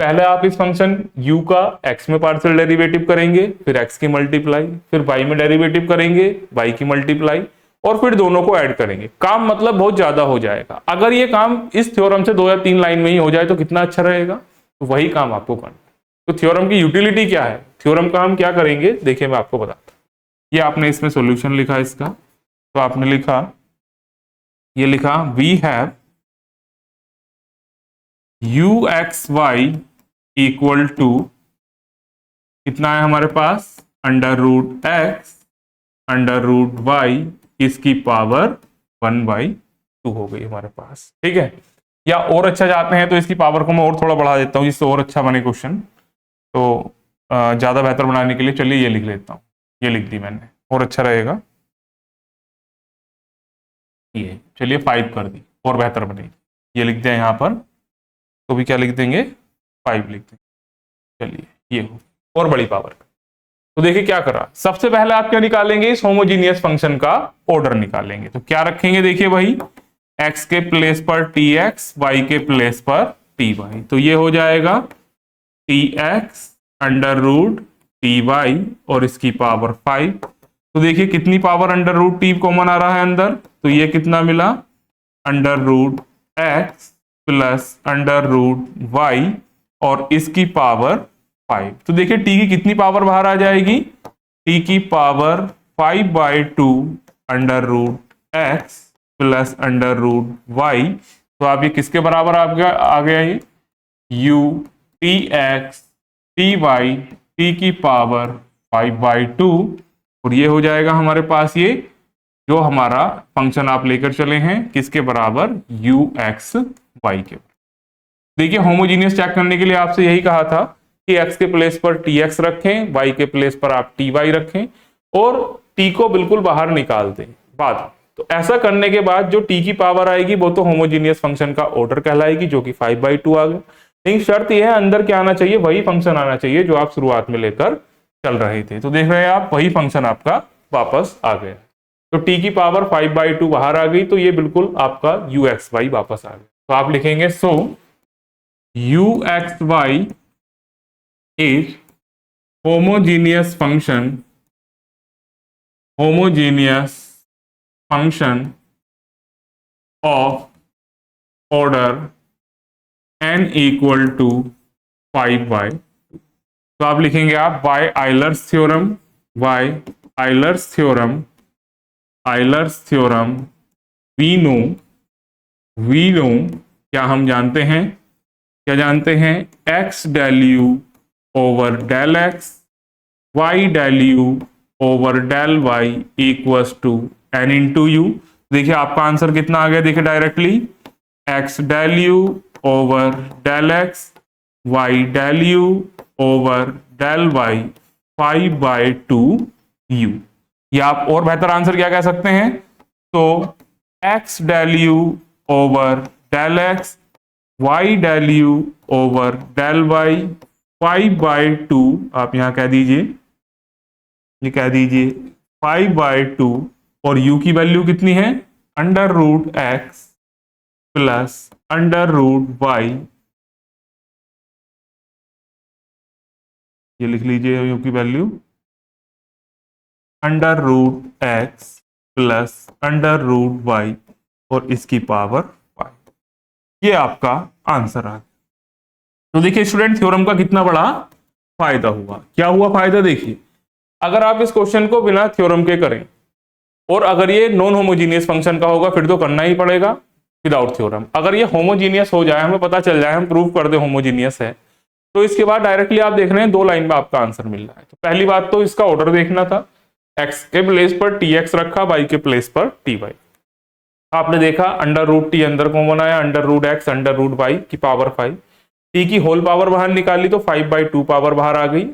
पहले आप इस फंक्शन u का x में पार्शियल डेरिवेटिव करेंगे, फिर x की मल्टीप्लाई, फिर y में डेरिवेटिव करेंगे, y की मल्टीप्लाई, और फिर दोनों को ऐड करेंगे। काम मतलब बहुत ज्यादा हो जाएगा। अगर ये काम इस थ्योरम से 2 या 3 लाइन में ही हो जाए तो कितना अच्छा रहेगा। तो वही काम आपको करना है। तो थ्योरम की यूटिलिटी क्या है, थ्योरम का हम क्या करेंगे, देखिए मैं आपको बताता हूँ। ये आपने इसमें सॉल्यूशन लिखा इसका, तो आपने लिखा, ये लिखा we have u x y equal to कितना है हमारे पास, under root x under root y इसकी पावर 1/2 हो गई हमारे पास। ठीक है, या और अच्छा जाते हैं तो इसकी पावर को मैं और थोड़ा बढ़ा देता हूं जिससे और अच्छा बने क्वेश्चन। तो ज्यादा बेहतर बनाने के लिए चलिए ये लिख लेता हूं, ये लिख दी मैंने, और अच्छा रहेगा ये। चलिए 5 कर दी, और बेहतर बनेगी। ये लिख दिया यहाँ पर, तो भी क्या लिख देंगे, 5 लिख देंगे। चलिए ये हो, और बड़ी पावर। तो देखिए क्या करा, सबसे पहले आप क्या निकालेंगे, इस होमोजीनियस फंक्शन का ऑर्डर निकालेंगे। तो क्या रखेंगे, देखिए वही x के प्लेस पर tx, y के प्लेस पर ty। तो ये हो जाएगा tx अंडर रूट ty और इसकी पावर 5। तो देखिए कितनी power under root t common आ रहा है अंदर, तो ये कितना मिला, under root x plus under root y और इसकी पावर 5। तो देखिए t की कितनी पावर बाहर आ जाएगी, t की power 5/2 under root x plus under root y। तो आप ये किसके बराबर आ गया ये, u tx ty t की पावर 5/2, और ये हो जाएगा हमारे पास ये जो हमारा फंक्शन आप लेकर चले हैं किसके बराबर, ux y के। देखिए होमोजीनियस चेक करने के लिए आपसे यही कहा था कि x के प्लेस पर tx रखें, y के प्लेस पर आप ty रखें और t को बिल्कुल बाहर निकाल दें बाद। तो ऐसा करने के बाद जो t की पावर आएगी वो तो होमोजीनियस फंक्शन का ऑर्डर कहलाएगी, जो कि 5/2 आ गया। लेकिन शर्त यह है अंदर क्या आना चाहिए, वही फंक्शन आना चाहिए जो आप शुरुआत में लेकर चल रहे थे। तो देख रहे हैं आप, वही फंक्शन आपका वापस आ गया। तो t की पावर 5/2 बाहर आ गई, तो ये बिल्कुल आपका uxy वापस आ गया। तो आप लिखेंगे सो uxy is homogeneous function of order n equal to 5/2। तो आप लिखेंगे आप by Euler's theorem we know क्या हम जानते हैं, क्या जानते हैं, x del u over del x, y del u over del y equals to n into u. देखिए आपका आंसर कितना आ गया, देखिए directly x del u over del x, y del u over del y 5/2 u। या आप और बेहतर आंसर क्या कह सकते हैं, तो x del u over del x, y del u over del y 5/2, आप यहां कह दीजिए, ये कह दीजिए 5/2, और u की वैल्यू कितनी है, under root x plus under root y। ये लिख लीजिए u की value under root x plus under root y और इसकी पावर 5। ये आपका आंसर आ गया। तो देखिए स्टूडेंट थ्योरम का कितना बड़ा फायदा हुआ। क्या हुआ फायदा, देखिए अगर आप इस क्वेश्चन को बिना थ्योरम के करें और अगर ये नॉन होमोजीनियस फंक्शन का होगा फिर तो करना ही पड़ेगा विदाउट थ्योरम। अगर ये होमोजीनियस हो जाए, हमें पता चल जाए, हम प्रूव कर दे होमोजीनियस है, तो इसके बाद डायरेक्टली आप देख रहे हैं 2 लाइन में आपका आंसर मिल रहा है। तो पहली बात तो इसका ऑर्डर देखना था, x के प्लेस पर tx रखा, y के प्लेस पर ty। आपने देखा अंडर रूट टी अंदर कॉमन आया, under root x under root y की पावर 5, टी की होल पावर बाहर निकाली तो 5/2 पावर बाहर आ गई।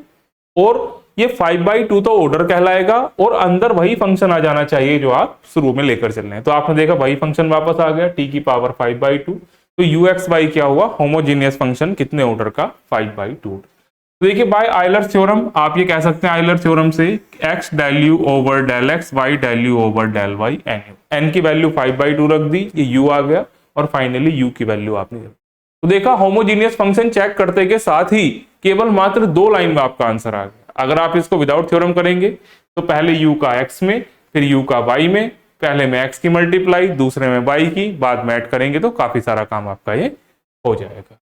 और ये 5/2 तो ऑर्डर कहलाएगा और अंदर वही फंक्शन आ जाना चाहिए जो आप शुरू में लेकर चल रहे हैं। तो आपने देखा वही फंक्शन वापस आ गया, टी की पावर 5/2। तो uxy क्या हुआ, होमोजीनियस फंक्शन कितने ऑर्डर का, 5/2। तो देखिए बाय आयलर थ्योरम आप ये कह सकते हैं आयलर थ्योरम से x del u over del x, y del u over del y n। n की वैल्यू 5/2 रख दी, ये u आ गया, और फाइनली u की वैल्यू आपने रख दी। तो देखा होमोजीनियस फंक्शन चेक करते के साथ ही केवल मात्र 2 लाइन में आपका आंसर आ गया। अगर आप इसको विदाउट थ्योरम करेंगे तो पहले u का x में, फिर u का y में, पहले में x की मल्टीप्लाई, दूसरे में y की, बाद में ऐड करेंगे तो काफी सारा काम आपका ये हो जाएगा।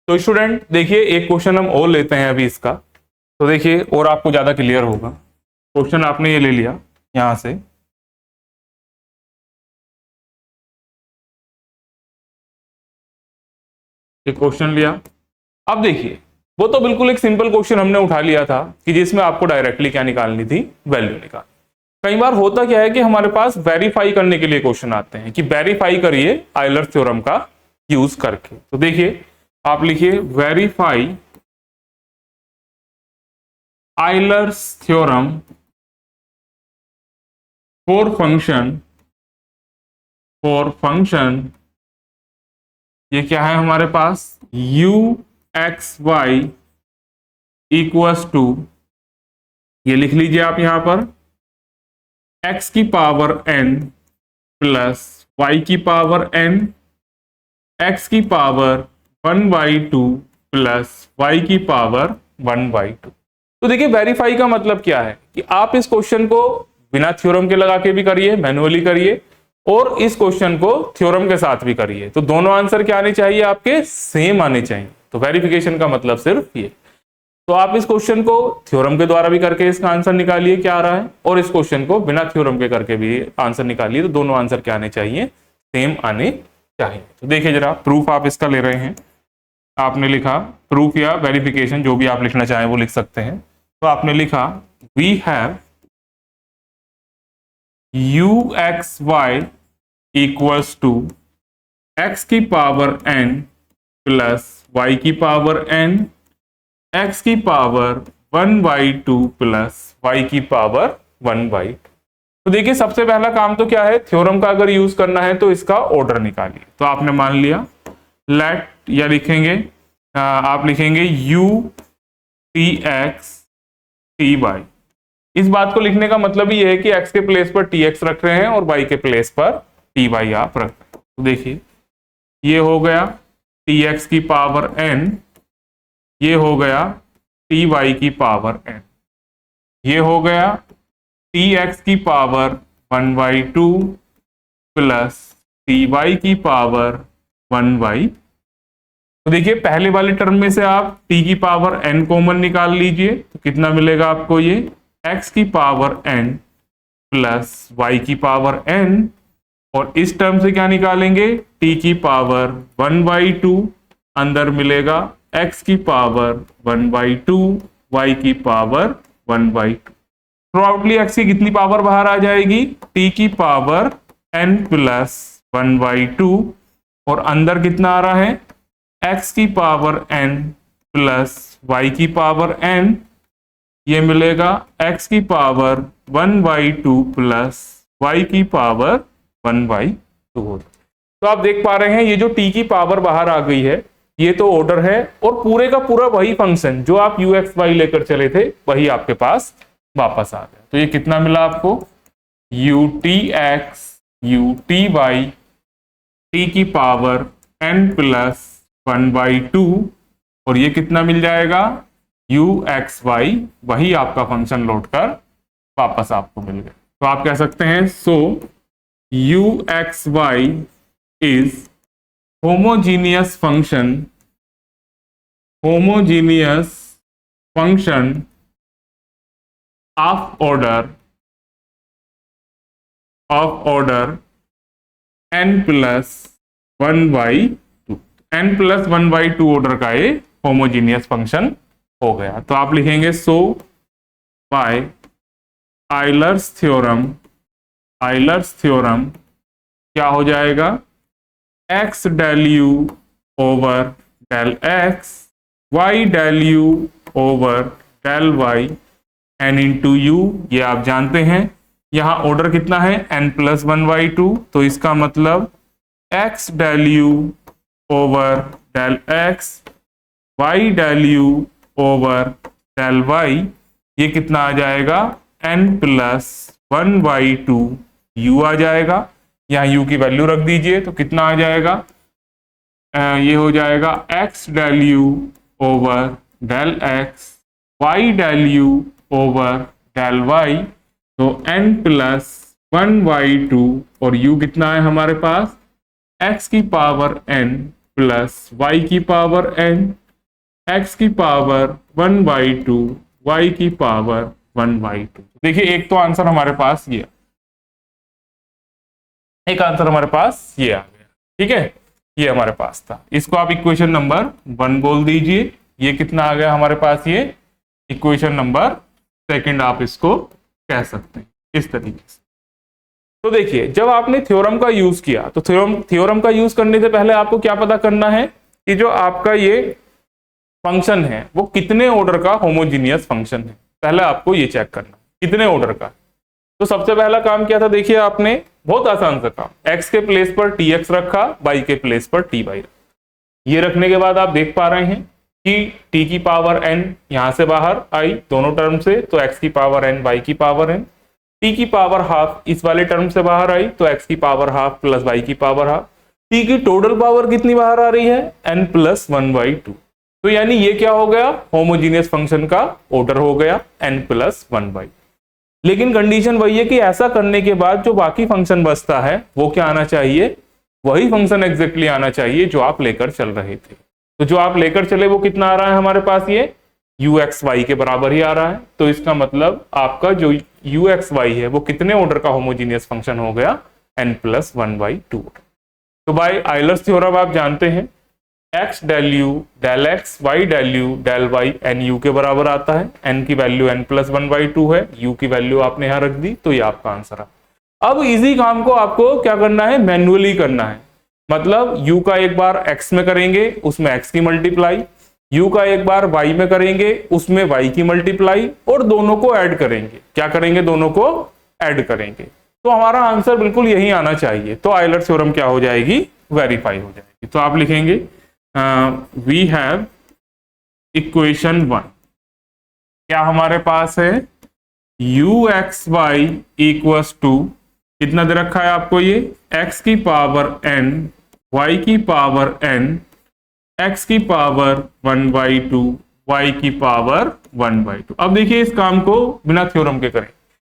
तो स्टूडेंट देखिए एक क्वेश्चन हम और लेते हैं अभी इसका, तो देखिए और आपको ज्यादा क्लियर होगा। क्वेश्चन आपने ये ले लिया यहां से, एक क्वेश्चन लिया। अब देखिए वो तो बिल्कुल एक सिंपल क्वेश्चन हमने उठा लिया था कि जिसमें आपको डायरेक्टली क्या निकालनी थी, वैल्यू निकाल। कई बार होता क्या है कि हमारे पास वेरीफाई करने के लिए क्वेश्चन आते हैं कि वेरीफाई करिए आयलर थ्योरम का यूज करके। तो देखिए आप लिखिए verify Euler's theorem for function ये क्या है हमारे पास, u x y equals to, ये लिख लीजिए आप यहां पर x की पावर n प्लस y की पावर n, x की पावर 1/2 प्लस y की पावर 1/2। तो देखिए वेरीफाई का मतलब क्या है कि आप इस क्वेश्चन को बिना थ्योरम के लगा के भी करिए, मैन्युअली करिए, और इस क्वेश्चन को थ्योरम के साथ भी करिए, तो दोनों आंसर क्या आने चाहिए, आपके सेम आने चाहिए। तो वेरिफिकेशन का मतलब सिर्फ ये। तो आप इस क्वेश्चन को थ्योरम के द्वारा भी करके इसका आंसर निकालिए क्या आ रहा है, और इस क्वेश्चन को बिना थ्योरम के करके भी आंसर निकालिए, तो दोनों आंसर क्या आने चाहिए, सेम आने चाहिए। तो देखिए जरा प्रूफ आप इसका ले रहे हैं, आपने लिखा प्रूफ या वेरिफिकेशन जो भी आप लिखना चाहें वो लिख सकते हैं। तो आपने लिखा we have u x y equals to x की पावर n प्लस y की पावर n, x की पावर 1/2 प्लस y की पावर 1/2। तो देखिए सबसे पहला काम तो क्या है, थ्योरम का अगर यूज करना है तो इसका ऑर्डर निकालिए। तो आपने मान लिया लेट, या लिखेंगे आप लिखेंगे u t x t y। इस बात को लिखने का मतलब ये है कि x के प्लेस पर tx रख रहे हैं और y के प्लेस पर ty आप रख रहे हैं। तो देखिए ये हो गया tx की पावर n, ये हो गया ty की पावर n, ये हो गया tx की पावर 1/2 प्लस ty की पावर 1/2। तो देखिए पहले वाले टर्म में से आप t की पावर n कॉमन निकाल लीजिए, तो कितना मिलेगा आपको, ये x की पावर n प्लस y की पावर n, और इस टर्म से क्या निकालेंगे, t की पावर 1/2, अंदर मिलेगा x की पावर 1/2, y की पावर 1/2। प्रोबेबली x की कितनी पावर बाहर आ जाएगी, t की पावर n प्लस 1/2, और अंदर कितना आ रहा है, x की पावर n प्लस y की पावर n, ये मिलेगा x की पावर 1/2 प्लस y की पावर 1/2। तो आप देख पा रहे हैं ये जो t की पावर बाहर आ गई है ये तो ऑर्डर है, और पूरे का पूरा वही फंक्शन जो आप u x y लेकर चले थे वही आपके पास वापस आ गया। तो ये कितना मिला आपको, u t x u t y t की पावर n प्लस 1/2, और ये कितना मिल जाएगा, u x y, वही आपका फंक्शन लौट कर वापस आपको मिल गया। तो आप कह सकते हैं सो u x y is homogeneous function of order n plus 1/2, n plus 1/2 order का ये होमोजीनियस फंक्शन हो गया। तो आप लिखेंगे सो बाय आयलर्स थ्योरम क्या हो जाएगा, x del u over del x, y del u over del y, n into u, ये आप जानते हैं यहाँ ऑर्डर कितना है n+1/2, तो इसका मतलब x del u over del x, y del u over del y, ये कितना आ जाएगा n+1/2 u आ जाएगा। यहाँ u की वैल्यू रख दीजिए तो कितना आ जाएगा, ये हो जाएगा x del u over del x, y del u over del y, तो n+1/2 और u कितना है हमारे पास x की पावर n प्लस y की पावर n, x की पावर 1/2, y की पावर 1/2। देखिए एक तो आंसर हमारे पास ये, एक आंसर हमारे पास ये आ गया, ठीक है, ये हमारे पास था। इसको आप इक्वेशन नंबर 1 बोल दीजिए। ये कितना आ गया हमारे पास, ये इक्वेशन नंबर 2 आप इसको कह सकते हैं इस तरीके से। तो देखिए जब आपने थ्योरम का यूज किया तो थ्योरम का यूज करने से पहले आपको क्या पता करना है कि जो आपका ये फंक्शन है वो कितने ऑर्डर का होमोजीनियस फंक्शन है। पहले आपको ये चेक करना कितने ऑर्डर का। तो सबसे पहला काम क्या था, देखिए आपने बहुत आसान सा काम, x के प्लेस पर tx रखा, y के प्लेस पर ty रखा। ये रखने के बाद आप देख पा रहे हैं कि t की पावर n यहां से बाहर आई दोनों टर्म से, तो x की पावर n, y की पावर n, t की पावर हाफ इस वाले टर्म से बाहर आई तो x की पावर हाफ प्लस y की पावर हाफ, t की टोटल पावर कितनी बाहर आ रही है n+1/2। तो यानी ये क्या हो गया, होमोजीनियस फंक्शन का ऑर्डर हो गया n+1/2। लेकिन कंडीशन वही है कि ऐसा करने के बाद जो बाकी फंक्शन बचता है वो क्या आना चाहिए, वही फंक्शन एग्जैक्टली आना चाहिए जो आप लेकर चल रहे थे। तो जो आप लेकर चले वो कितना आ रहा है हमारे पास, ये uxy के बराबर ही आ रहा है। तो इसका मतलब आपका जो uxy है वो कितने ऑर्डर का होमोजीनियस फंक्शन हो गया, n+1/2। तो बाय आयलर्स थ्योरम आप जानते हैं x del u del x, y del u del y n u के बराबर आता है। n की वैल्यू n+1/2 है, u की वैल्यू आपने यहां रख दी, तो ये आपका आंसर है। अब इजी काम को आपको क्या करना है, मैन्युअली करना है। मतलब u का एक बार x में करेंगे उसमें x की मल्टीप्लाई, u का एक बार y में करेंगे उसमें y की मल्टीप्लाई, और दोनों को ऐड करेंगे। क्या करेंगे, दोनों को ऐड करेंगे। तो हमारा आंसर बिल्कुल यही आना चाहिए। तो आयलर थ्योरम क्या हो जाएगी, वेरीफाई हो जाएगी। तो आप लिखेंगे वी हैव इक्वेशन 1, क्या हमारे पास है uxy इक्वल्स टू कितना दे रखा है आपको, ये x की पावर n, y की पावर n, x की पावर 1/2, y की पावर 1/2। अब देखिए इस काम को बिना थ्योरम के करें।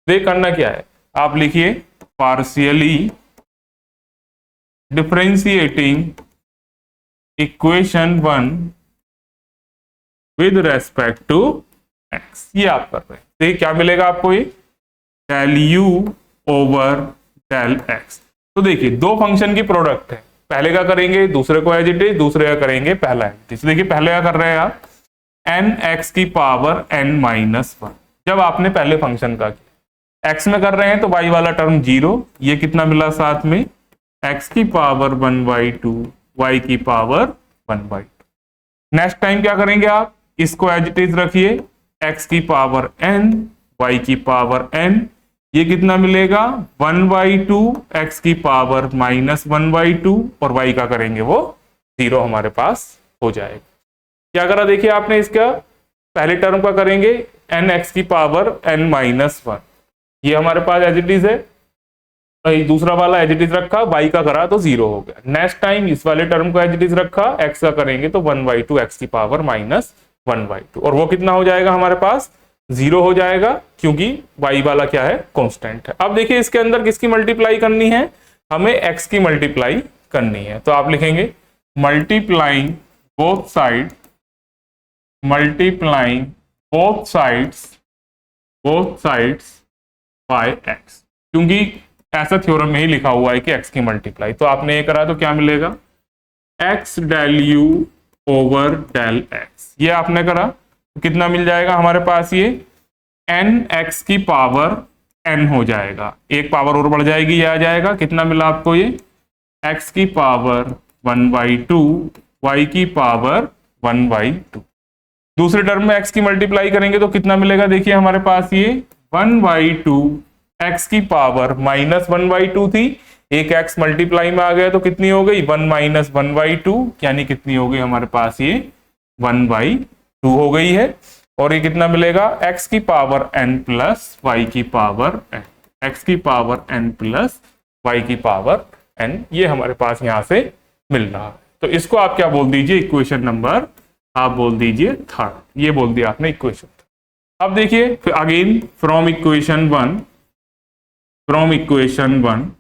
देख करना क्या है, आप लिखिए partially differentiating equation 1 with respect to x, ये आप कर रहे हैं। देखिए क्या मिलेगा आपको, ये del u over del x। तो देखिए दो फंक्शन की प्रोडक्ट है, पहले का करेंगे दूसरे को एज इट इज, दूसरे का करेंगे पहला एज इट इज। देखिए पहले का कर रहे हैं आप n(x की पावर n-1), जब आपने पहले फंक्शन का किया x में कर रहे हैं तो y वाला टर्म 0, ये कितना मिला साथ में x की पावर 1/2, y की पावर 1/2। नेक्स्ट टाइम क्या करेंगे आप, इसको एज इट इज रखिए, x की पावर n, y की पावर n, ये कितना मिलेगा 1/2, x की पावर -1/2, और y का करेंगे वो 0 हमारे पास हो जाएगा। क्या करा देखिए आपने, इसका पहले टर्म का करेंगे n(x की पावर n-1), ये हमारे पास एज इट इज है, दूसरा वाला एज इट इज रखा, y का करा तो 0 हो गया। नेक्स्ट टाइम इस वाले टर्म को एज इट इज रखा, x का करेंगे तो 1/2, x की पावर -1/2, और वो कितना हो जाएगा हमारे पास 0 हो जाएगा, क्योंकि y वाला क्या है, कांस्टेंट है। अब देखिए इसके अंदर किसकी मल्टीप्लाई करनी है, हमें x की मल्टीप्लाई करनी है। तो आप लिखेंगे multiplying both side, multiplying both sides bye x, क्योंकि ऐसा थ्योरम में ही लिखा हुआ है कि x की मल्टीप्लाई। तो आपने ये करा तो क्या मिलेगा, x del u over del x, ये आपने करा तो कितना मिल जाएगा हमारे पास, ये n(x की पावर n) हो जाएगा, एक पावर और बढ़ जाएगी, ये आ जाएगा, कितना मिला आपको, ये x की पावर 1/2, y की पावर 1/2। दूसरे टर्म में x की मल्टीप्लाई करेंगे तो कितना मिलेगा, देखिए हमारे पास ये 1/2 x की पावर -1/2 थी, एक x मल्टीप्लाई में आ गया तो कितनी हो गई 1 - 1/2, यानी कितनी हो गई हमारे पास ये 1/2 हो गई है। और ये कितना मिलेगा x की पावर n प्लस y की पावर n, x की पावर n प्लस y की पावर n, ये हमारे पास यहां से मिल रहा है। तो इसको आप क्या बोल दीजिए, इक्वेशन नंबर आप बोल दीजिए थर्ड, ये बोल दिया आपने इक्वेशन। अब देखिए फिर again from equation one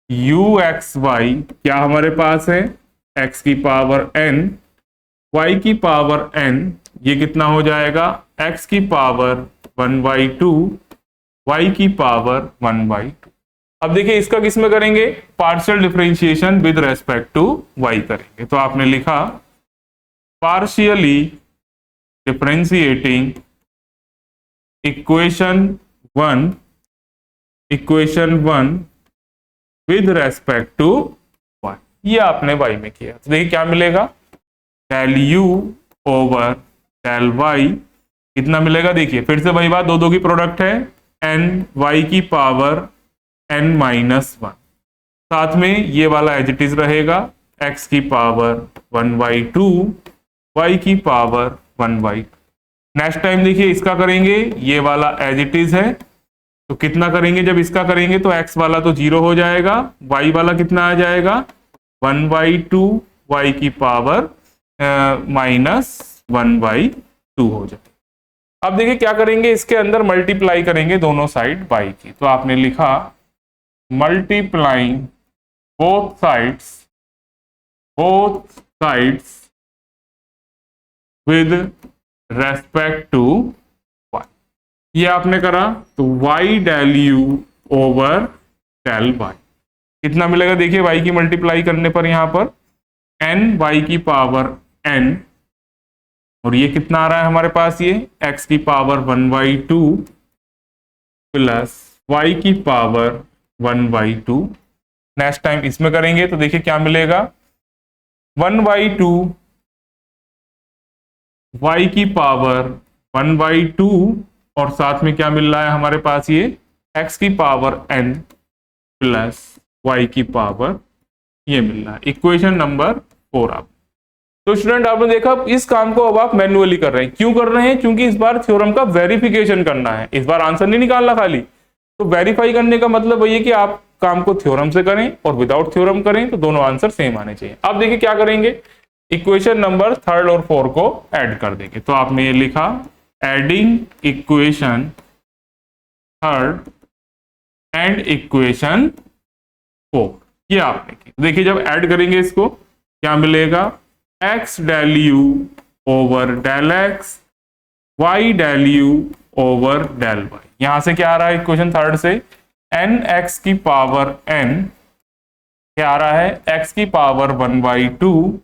u x y क्या हमारे पास है x की पावर n, y की पावर n, ये कितना हो जाएगा x की पावर 1/2, y की पावर 1/2। अब देखिए इसका किस में करेंगे, partial differentiation with respect to y करेंगे। तो आपने लिखा partially differentiating equation one with respect to y, ये आपने y में किया। तो देखिए क्या मिलेगा, del u over del y कितना मिलेगा, देखिए फिर से वही बात, दो की प्रोडक्ट है, n y की पावर n-1, साथ में ये वाला एज इट इज रहेगा, x की पावर 1/2, y की पावर 1/2। नेक्स्ट टाइम देखिए इसका करेंगे, ये वाला एज इट इज है, तो कितना करेंगे, जब इसका करेंगे तो x वाला तो 0 हो जाएगा, y वाला कितना आ जाएगा 1/2, y की पावर -1/2 हो जाएगा। अब देखिए क्या करेंगे, इसके अंदर मल्टीप्लाई करेंगे दोनों साइड y की। तो आपने लिखा multiplying both sides with respect to y, ये आपने करा तो y del u over del y कितना मिलेगा, देखिए y की मल्टीप्लाई करने पर यहां पर n y की पावर n, और ये कितना आ रहा है हमारे पास, ये x की पावर 1/2 प्लस y की पावर 1/2। नेक्स्ट टाइम इसमें करेंगे तो देखिए क्या मिलेगा 1/2 y की पावर 1/2, और साथ में क्या मिल रहा है हमारे पास, ये x की पावर n प्लस y की पावर, ये मिल रहा है इक्वेशन नंबर 4 आप। तो स्टूडेंट आपने देखा इस काम को अब आप मैन्युअली कर रहे हैं, क्यों कर रहे हैं, क्योंकि इस बार थ्योरम का वेरिफिकेशन करना है, इस बार आंसर नहीं निकालना खाली। तो वेरीफाई करने का मतलब वही है कि आप काम को थ्योरम से करें और विदाउट थ्योरम करें तो दोनों आंसर सेम आने चाहिए। अब देखिए क्या करेंगे, इक्वेशन नंबर 3 और 4 को ऐड कर देंगे। तो आपने ये लिखा एडिंग इक्वेशन 3 एंड इक्वेशन 4, ये आपने की। देखिए जब ऐड करेंगे इसको क्या मिलेगा, x del u over del x, y del u over del y। यहां से क्या आ रहा है इक्वेशन 3 से, n x की पावर n क्या आ रहा है, x की पावर 1/2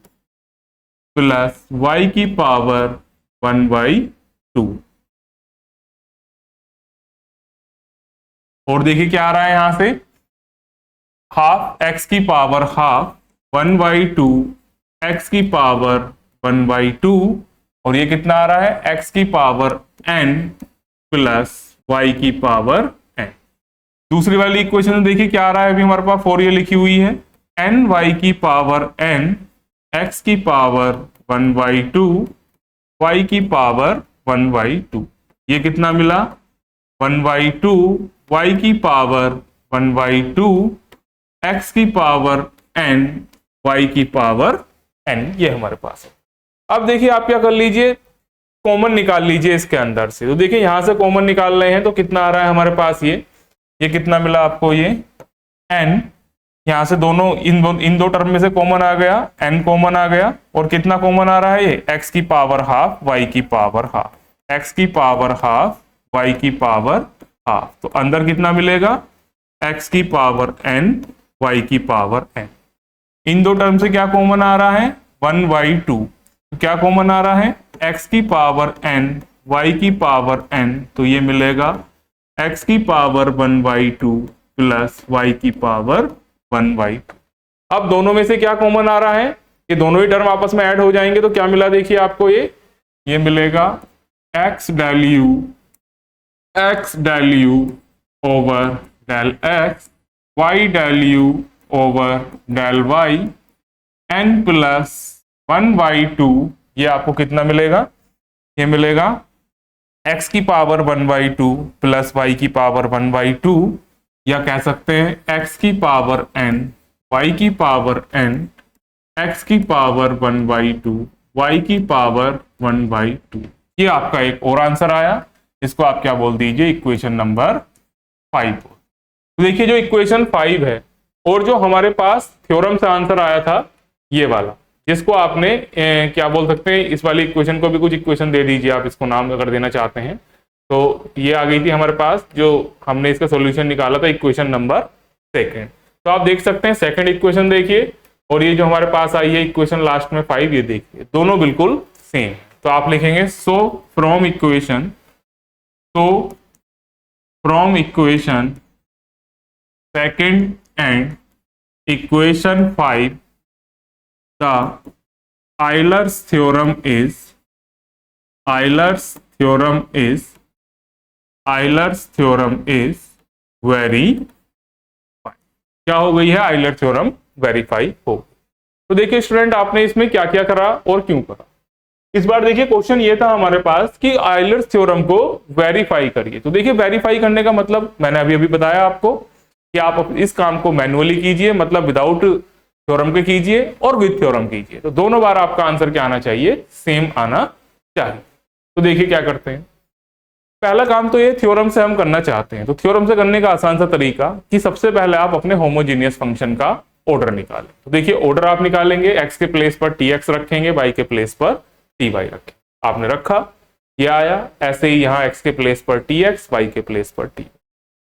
प्लस y की पावर 1/2, और देखिए क्या आ रहा है यहां से, हाफ x की पावर हाफ 1/2 x की पावर 1/2, और ये कितना आ रहा है x की पावर n प्लस y की पावर n। दूसरी वाली इक्वेशन में देखिए क्या आ रहा है, अभी हमारे पास 4 ये लिखी हुई है, n y की पावर n x की पावर 1/2 y की पावर 1/2, ये कितना मिला 1/2 y की पावर 1/2 x की पावर n y की पावर n, ये हमारे पास है। अब देखिए आप क्या कर लीजिए, कॉमन निकाल लीजिए इसके अंदर से। तो देखिए यहां से कॉमन निकाल रहे हैं तो कितना आ रहा है हमारे पास, ये कितना मिला आपको, ये n, यहां से दोनों इन दो टर्म में से कॉमन आ गया, n कॉमन आ गया, और कितना कॉमन आ रहा है, ये x की पावर हाफ y की पावर हाफ, x की पावर हाफ y की पावर हाफ। तो अंदर कितना मिलेगा, x की पावर n y की पावर n। इन दो टर्म से क्या कॉमन आ रहा है 1/2, क्या कॉमन आ रहा है x की पावर n y की पावर n, तो ये मिलेगा x की पावर 1/2 प्लस y की पावर 1/2। अब दोनों में से क्या कॉमन आ रहा है, ये दोनों ही टर्म आपस में ऐड हो जाएंगे तो क्या मिला, देखिए आपको ये मिलेगा x del u over del x, y del u over del y, n plus 1/2, ये आपको कितना मिलेगा, ये मिलेगा x की पावर 1/2 प्लस y की पावर 1/2, या कह सकते हैं x की पावर n, y की पावर n, x की पावर 1/2, y की पावर 1/2। ये आपका एक और आंसर आया, इसको आप क्या बोल दीजिए, इक्वेशन नंबर 5। तो देखिए जो इक्वेशन 5 है और जो हमारे पास थ्योरम से आंसर आया था ये वाला, जिसको आपने क्या बोल सकते हैं, इस वाली इक्वेशन को भी कुछ इक्वेशन दे दीजिए आप, इसको नाम अगर देना चाहते हैं तो ये आ गई थी हमारे पास, जो हमने इसका सॉल्यूशन निकाला था इक्वेशन नंबर 2। तो आप देख सकते हैं सेकंड इक्वेशन देखिए, और ये जो हमारे पास आई है इक्वेशन लास्ट में 5, ये देखिए दोनों बिल्कुल सेम। तो आप लिखेंगे so from equation second and equation 5 the Euler's theorem is verify। क्या हो गई है, आइलर थ्योरम वेरीफाई हो। तो देखिए स्टूडेंट आपने इसमें क्या क्या करा और क्यों करा। इस बार देखिए क्वेश्चन ये था हमारे पास कि आइलर थ्योरम को वेरीफाई करिए। तो देखिए वेरीफाई करने का मतलब मैंने अभी बताया आपको कि आप इस काम को मैनुअली कीजिए, मतलब विदाउट थ्योरम के कीजिए और विद थ्योरम कीजिए, तो दोनों बार आपका आंसर क्या आना चाहिए, सेम आना चाहिए। तो देखिए क्या करते हैं, पहला काम तो ये थ्योरम से हम करना चाहते हैं। तो थ्योरम से करने का आसान सा तरीका कि सबसे पहले आप अपने होमोजीनियस फंक्शन का ऑर्डर निकालें। तो देखिए ऑर्डर आप निकालेंगे, एक्स के प्लेस पर टी एक्स रखेंगे, वाई के प्लेस पर टी वाई रखेंगे, आपने रखा, ये आया। ऐसे ही यहाँ एक्स के प्लेस पर टी एक्स, वाई के प्लेस पर टी,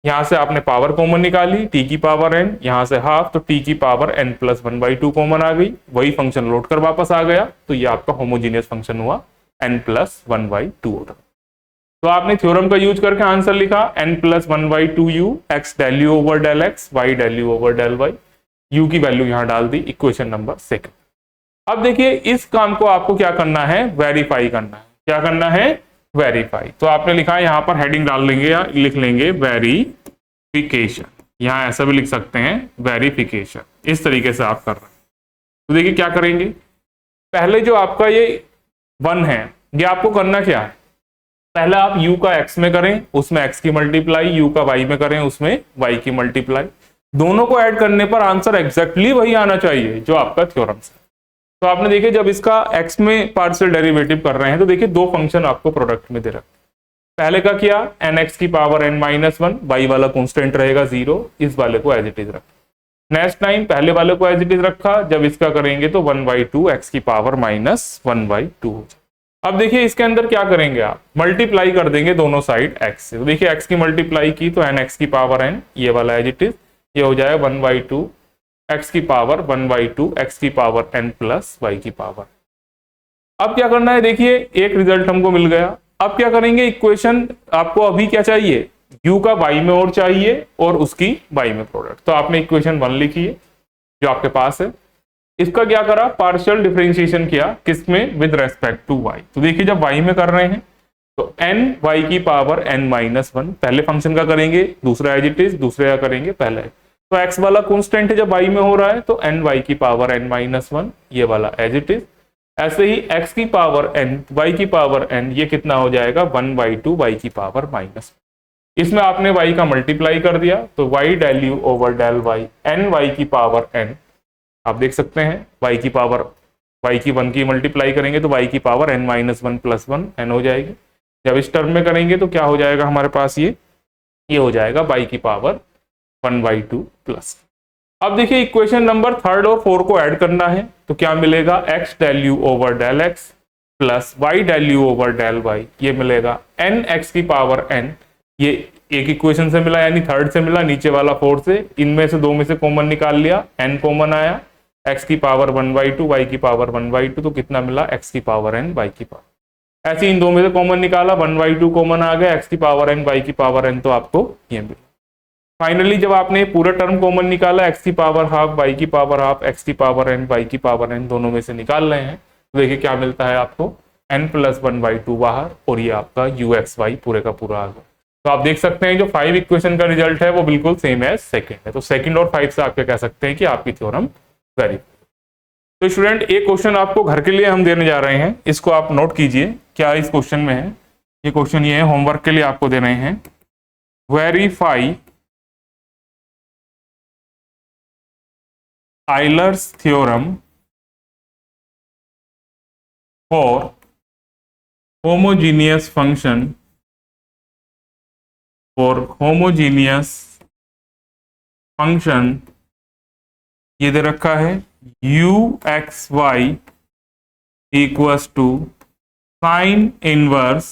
यहां से आपने पावर कॉमन निकाली, टी की पावर n, यहां से हाफ, तो टी की पावर n प्लस 1/2 कॉमन आ गई, वही फंक्शन लौट कर वापस आ गया, तो ये आपका होमोजीनियस फंक्शन हुआ n प्लस 1/2 ऑर्डर। तो आपने थ्योरम का यूज करके आंसर लिखा n plus 1/2 u, x del u over del x, y del u over del y, u की वैल्यू यहां डाल दी, इक्वेशन नंबर 2। अब देखिए इस काम को आपको क्या करना है, वेरीफाई करना है। क्या करना है, वेरीफाई। तो आपने लिखा है यहाँ पर हेडिंग डाल लेंगे या लिख लेंगे वेरीफिकेशन, यहाँ ऐसा भी लिख सकते हैं वेरीफिकेशन, इस तरीके से आप कर रहे हैं। तो देखिए क्या करेंगे, पहले जो आपका ये 1 है, ये आपको करना क्या है, पहले आप u का x में करें, उसमें x की मल्टीप्लाई, u का y में करें, उसमें y की मल्टीप्लाई, दोनों को ऐड करने पर आंसर एग्जैक्टली वही आना चाहिए जो आपका थ्योरम से। तो आपने देखिए जब इसका x में पार्शियल डेरिवेटिव कर रहे हैं तो देखिए दो फंक्शन आपको प्रोडक्ट में दे रखे, पहले का किया nx की पावर n-1, y वाला कांस्टेंट रहेगा 0, इस वाले को एज इट इज रखा। नेक्स्ट टाइम पहले वाले को एज इट इज रखा, जब इसका करेंगे तो 1/2 x की पावर -1/2 हो जाए। अब देखिए इसके अंदर क्या करेंगे, आप मल्टीप्लाई कर देंगे दोनों साइड x से। तो देखिए x की मल्टीप्लाई की तो nx की पावर n, ये वाला एज इट इज, ये हो जाएगा 1/2 x की पावर 1/2 x की पावर n प्लस y की पावर। अब क्या करना है, देखिए एक रिजल्ट हमको मिल गया। अब क्या करेंगे, इक्वेशन आपको अभी क्या चाहिए, u का y में और चाहिए और उसकी y में प्रोडक्ट। तो आपने इक्वेशन 1 लिखी है जो आपके पास है, इसका क्या करा, पार्शियल डिफरेंशिएशन किया, किसमें, विद रेस्पेक्ट टू y। तो देखिए जब y में कर रहे हैं तो n y की पावर n-1, पहले फंक्शन का करेंगे, दूसरा एज इट इज, दूसरे का करेंगे पहले। तो x वाला कांस्टेंट है जब y में हो रहा है तो n y की पावर n-1, ये वाला एज इट इज। ऐसे ही x की पावर n, y की पावर n, ये कितना हो जाएगा 1/2 y की पावर -, इसमें आपने y का मल्टीप्लाई कर दिया, तो y del u over del y, n y की पावर n, आप देख सकते हैं y की पावर, y की 1 की मल्टीप्लाई करेंगे तो y की पावर n-1 प्लस 1 n हो जाएगी। जब इस टर्म में करेंगे तो क्या हो जाएगा हमारे पास, ये हो जाएगा y की पावर 1/2 प्लस। अब देखिए इक्वेशन नंबर 3 और 4 को ऐड करना है, तो क्या मिलेगा, x del u over del x plus y del u over del y, ये मिलेगा n x की पावर n, ये एक इक्वेशन से मिला यानी थर्ड से मिला, नीचे वाला 4 से, इनमें से 2 में से कॉमन निकाल लिया, n कॉमन आया, x की पावर 1/2 y की पावर 1/2, तो कितना मिला, x की पावर n y की पावर। ऐसे इन 2 में से कॉमन निकाला, 1/2 कॉमन आ गया, x की पावर n y की पावर n, तो आपको ये मिला। फाइनली जब आपने पूरा टर्म कॉमन निकाला, x की पावर हाफ, y की पावर हाफ, x की पावर n, y की पावर n, दोनों में से निकाल रहे हैं, तो देखिए क्या मिलता है आपको, n प्लस 1/2 बाहर, और ये आपका u x y पूरे का पूरा आ गया। तो आप देख सकते हैं जो 5 इक्वेशन का रिजल्ट है वो बिल्कुल सेम है सेकंड है, तो सेकंड और 5 से आप क्या कह सकते हैं कि आपकी थ्योरम वेरी। तो स्टूडेंट एक क्वेश्चन आपको घर के लिए हम देने जा रहे हैं, इसको आप नोट कीजिए क्या इस क्वेश्चन में है। ये क्वेश्चन ये है, होमवर्क के लिए आपको दे रहे हैं, verify Euler's theorem for homogeneous function ये दे रखा है u(xy) equals to sine inverse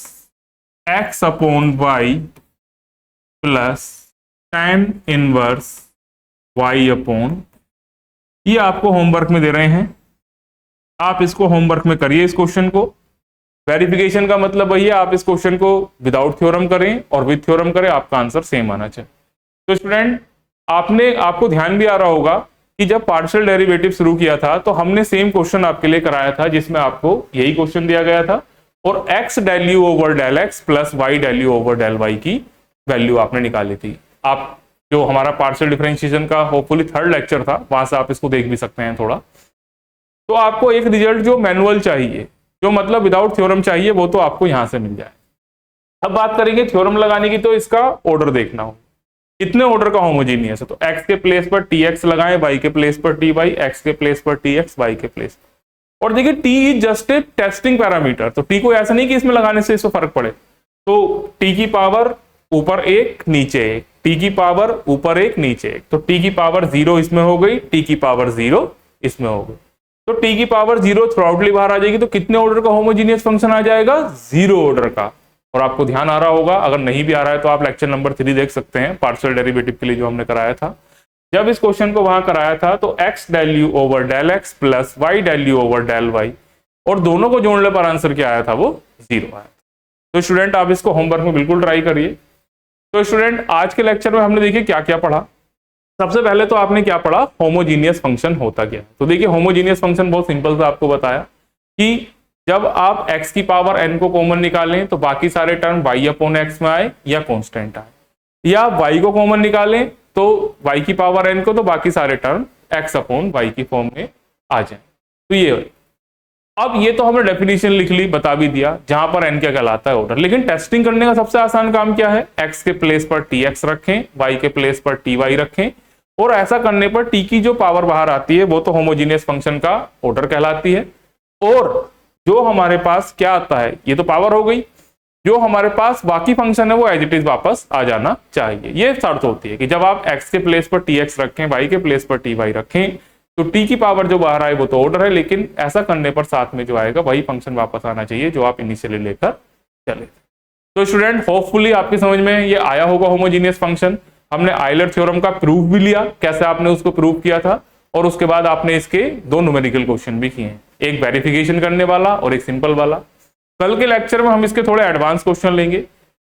x upon y plus tan inverse y upon, ये आपको होमवर्क में दे रहे हैं। आप इसको होमवर्क में करिए इस क्वेश्चन को। वेरिफिकेशन का मतलब वही है, आप इस क्वेश्चन को विदाउट थ्योरम करें और विद थ्योरम करें, आपका आंसर सेम आना चाहिए। तो स्टूडेंट आपको ध्यान भी आ रहा होगा कि जब पार्शियल डेरिवेटिव शुरू किया था तो हमने सेम क्वेश्चन आपके लिए कराया था, जिसमें आपको यही क्वेश्चन दिया गया था और x del u over del x plus y del u over del y की वैल्यू आपने निकाली थी। आप जो हमारा पार्शियल डिफरेंशिएशन का होपफुली 3rd लेक्चर था, वहां से आप इसको देख भी सकते हैं थोड़ा। तो आपको एक रिजल्ट जो मैनुअल चाहिए, जो मतलब विदाउट थ्योरम चाहिए, वो तो आपको यहां से मिल जाए। अब बात करेंगे थ्योरम लगाने की, तो इसका ऑर्डर देखना हो, कितने ऑर्डर का होमोजीनियस है। तो x के प्लेस पर tx लगाएं, y के प्लेस पर ty, x के प्लेस पर tx, y के प्लेस। और देखिए t is just a testing parameter, तो t को ऐसा नहीं कि इसमें लगाने से इसको फर्क पड़े। तो t की पावर ऊपर एक नीचे एक, t की पावर ऊपर एक नीचे एक, तो t की पावर 0 इसमें हो गई, t की पावर 0 इसमें हो गई। तो t की पावर 0 थ्रूआउटली बाहर आ जाएगी, तो कितने ऑर्डर का होमोजीनियस फंक्शन आ जाएगा, 0 ऑर्डर का। और आपको ध्यान आ रहा होगा, अगर नहीं भी आ रहा है तो आप लेक्चर नंबर 3 देख सकते हैं पार्शियल डेरिवेटिव के लिए जो हमने कराया था। जब इस क्वेश्चन को वहां कराया था तो x del u over del x plus y del u over del y, और दोनों को जोड़ने पर आंसर क्या आया था, वो 0 आया। तो स्टूडेंट आप इसको होमवर्क में बिल्कुल ट्राई करिए। तो स्टूडेंट आज के लेक्चर में हमने देखिए क्या क्या पढ़ा। सबसे पहले तो आपने क्या पढ़ा, होमोजीनियस फंक्शन होता क्या है। तो देखिए होमोजीनियस फंक्शन बहुत सिंपल सा आपको बताया कि जब आप x की पावर n को कॉमन निकालें तो बाकी सारे टर्म y अपॉन x में आए या कांस्टेंट आए, या y को कॉमन निकालें तो y की पावर n को तो बाकी सारे टर्म x अपॉन y की फॉर्म में आ जाए। तो ये अब ये तो हमने डेफिनेशन लिख ली, बता भी दिया जहां पर n क्या कहलाता है ऑर्डर। लेकिन टेस्टिंग करने का सबसे आसान काम क्या है, x के प्लेस पर tx रखें, y के प्लेस पर ty रखें, और ऐसा करने पर t की जो पावर बाहर आती है वो तो होमोजीनियस फंक्शन का ऑर्डर कहलाती है। और जो हमारे पास क्या आता है, ये तो पावर हो गई, जो हमारे पास बाकी फंक्शन है वो एज इट इज वापस आ जाना चाहिए। ये शर्त होती है कि जब आप x के प्लेस पर tx रखें, y के प्लेस पर ty रखें, तो t की पावर जो बाहर आए वो तो ऑर्डर है, लेकिन ऐसा करने पर साथ में जो आएगा वही फंक्शन वापस आना चाहिए जो आप इनिशियली लेकर चले। तो स्टूडेंट होपफुली आपकी समझ में ये आया होगा होमोजीनियस फंक्शन। हमने आइलर थ्योरम का प्रूफ भी लिया, कैसे आपने उसको प्रूव किया था, और उसके बाद आपने इसके 2 न्यूमेरिकल क्वेश्चन भी किए हैं, एक वेरिफिकेशन करने वाला और एक सिंपल वाला। कल के लेक्चर में हम इसके थोड़े एडवांस क्वेश्चन लेंगे,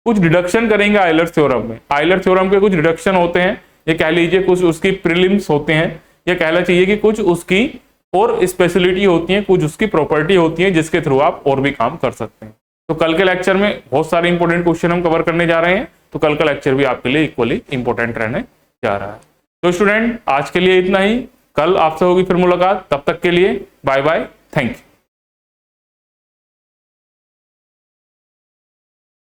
कुछ डिडक्शन करेंगे आइलर थ्योरम में। आइलर थ्योरम के कुछ डिडक्शन होते हैं, ये कह लीजिए कुछ उसकी प्रीलिम्स होते हैं, ये कहना चाहिए कि कुछ उसकी और स्पेशलिटी होती है, कुछ उसकी प्रॉपर्टी होती है जिसके थ्रू आप और भी काम कर सकते हैं। तो कल के लेक्चर में बहुत सारे इंपॉर्टेंट क्वेश्चन हम कवर करने जा रहे हैं, तो कल का लेक्चर भी आपके लिए इक्वली इंपॉर्टेंट रहने जा रहा है। तो स्टूडेंट आज के लिए इतना ही, कल आपसे होगी फिर मुलाकात, तब तक के लिए बाय बाय, थैंक यू।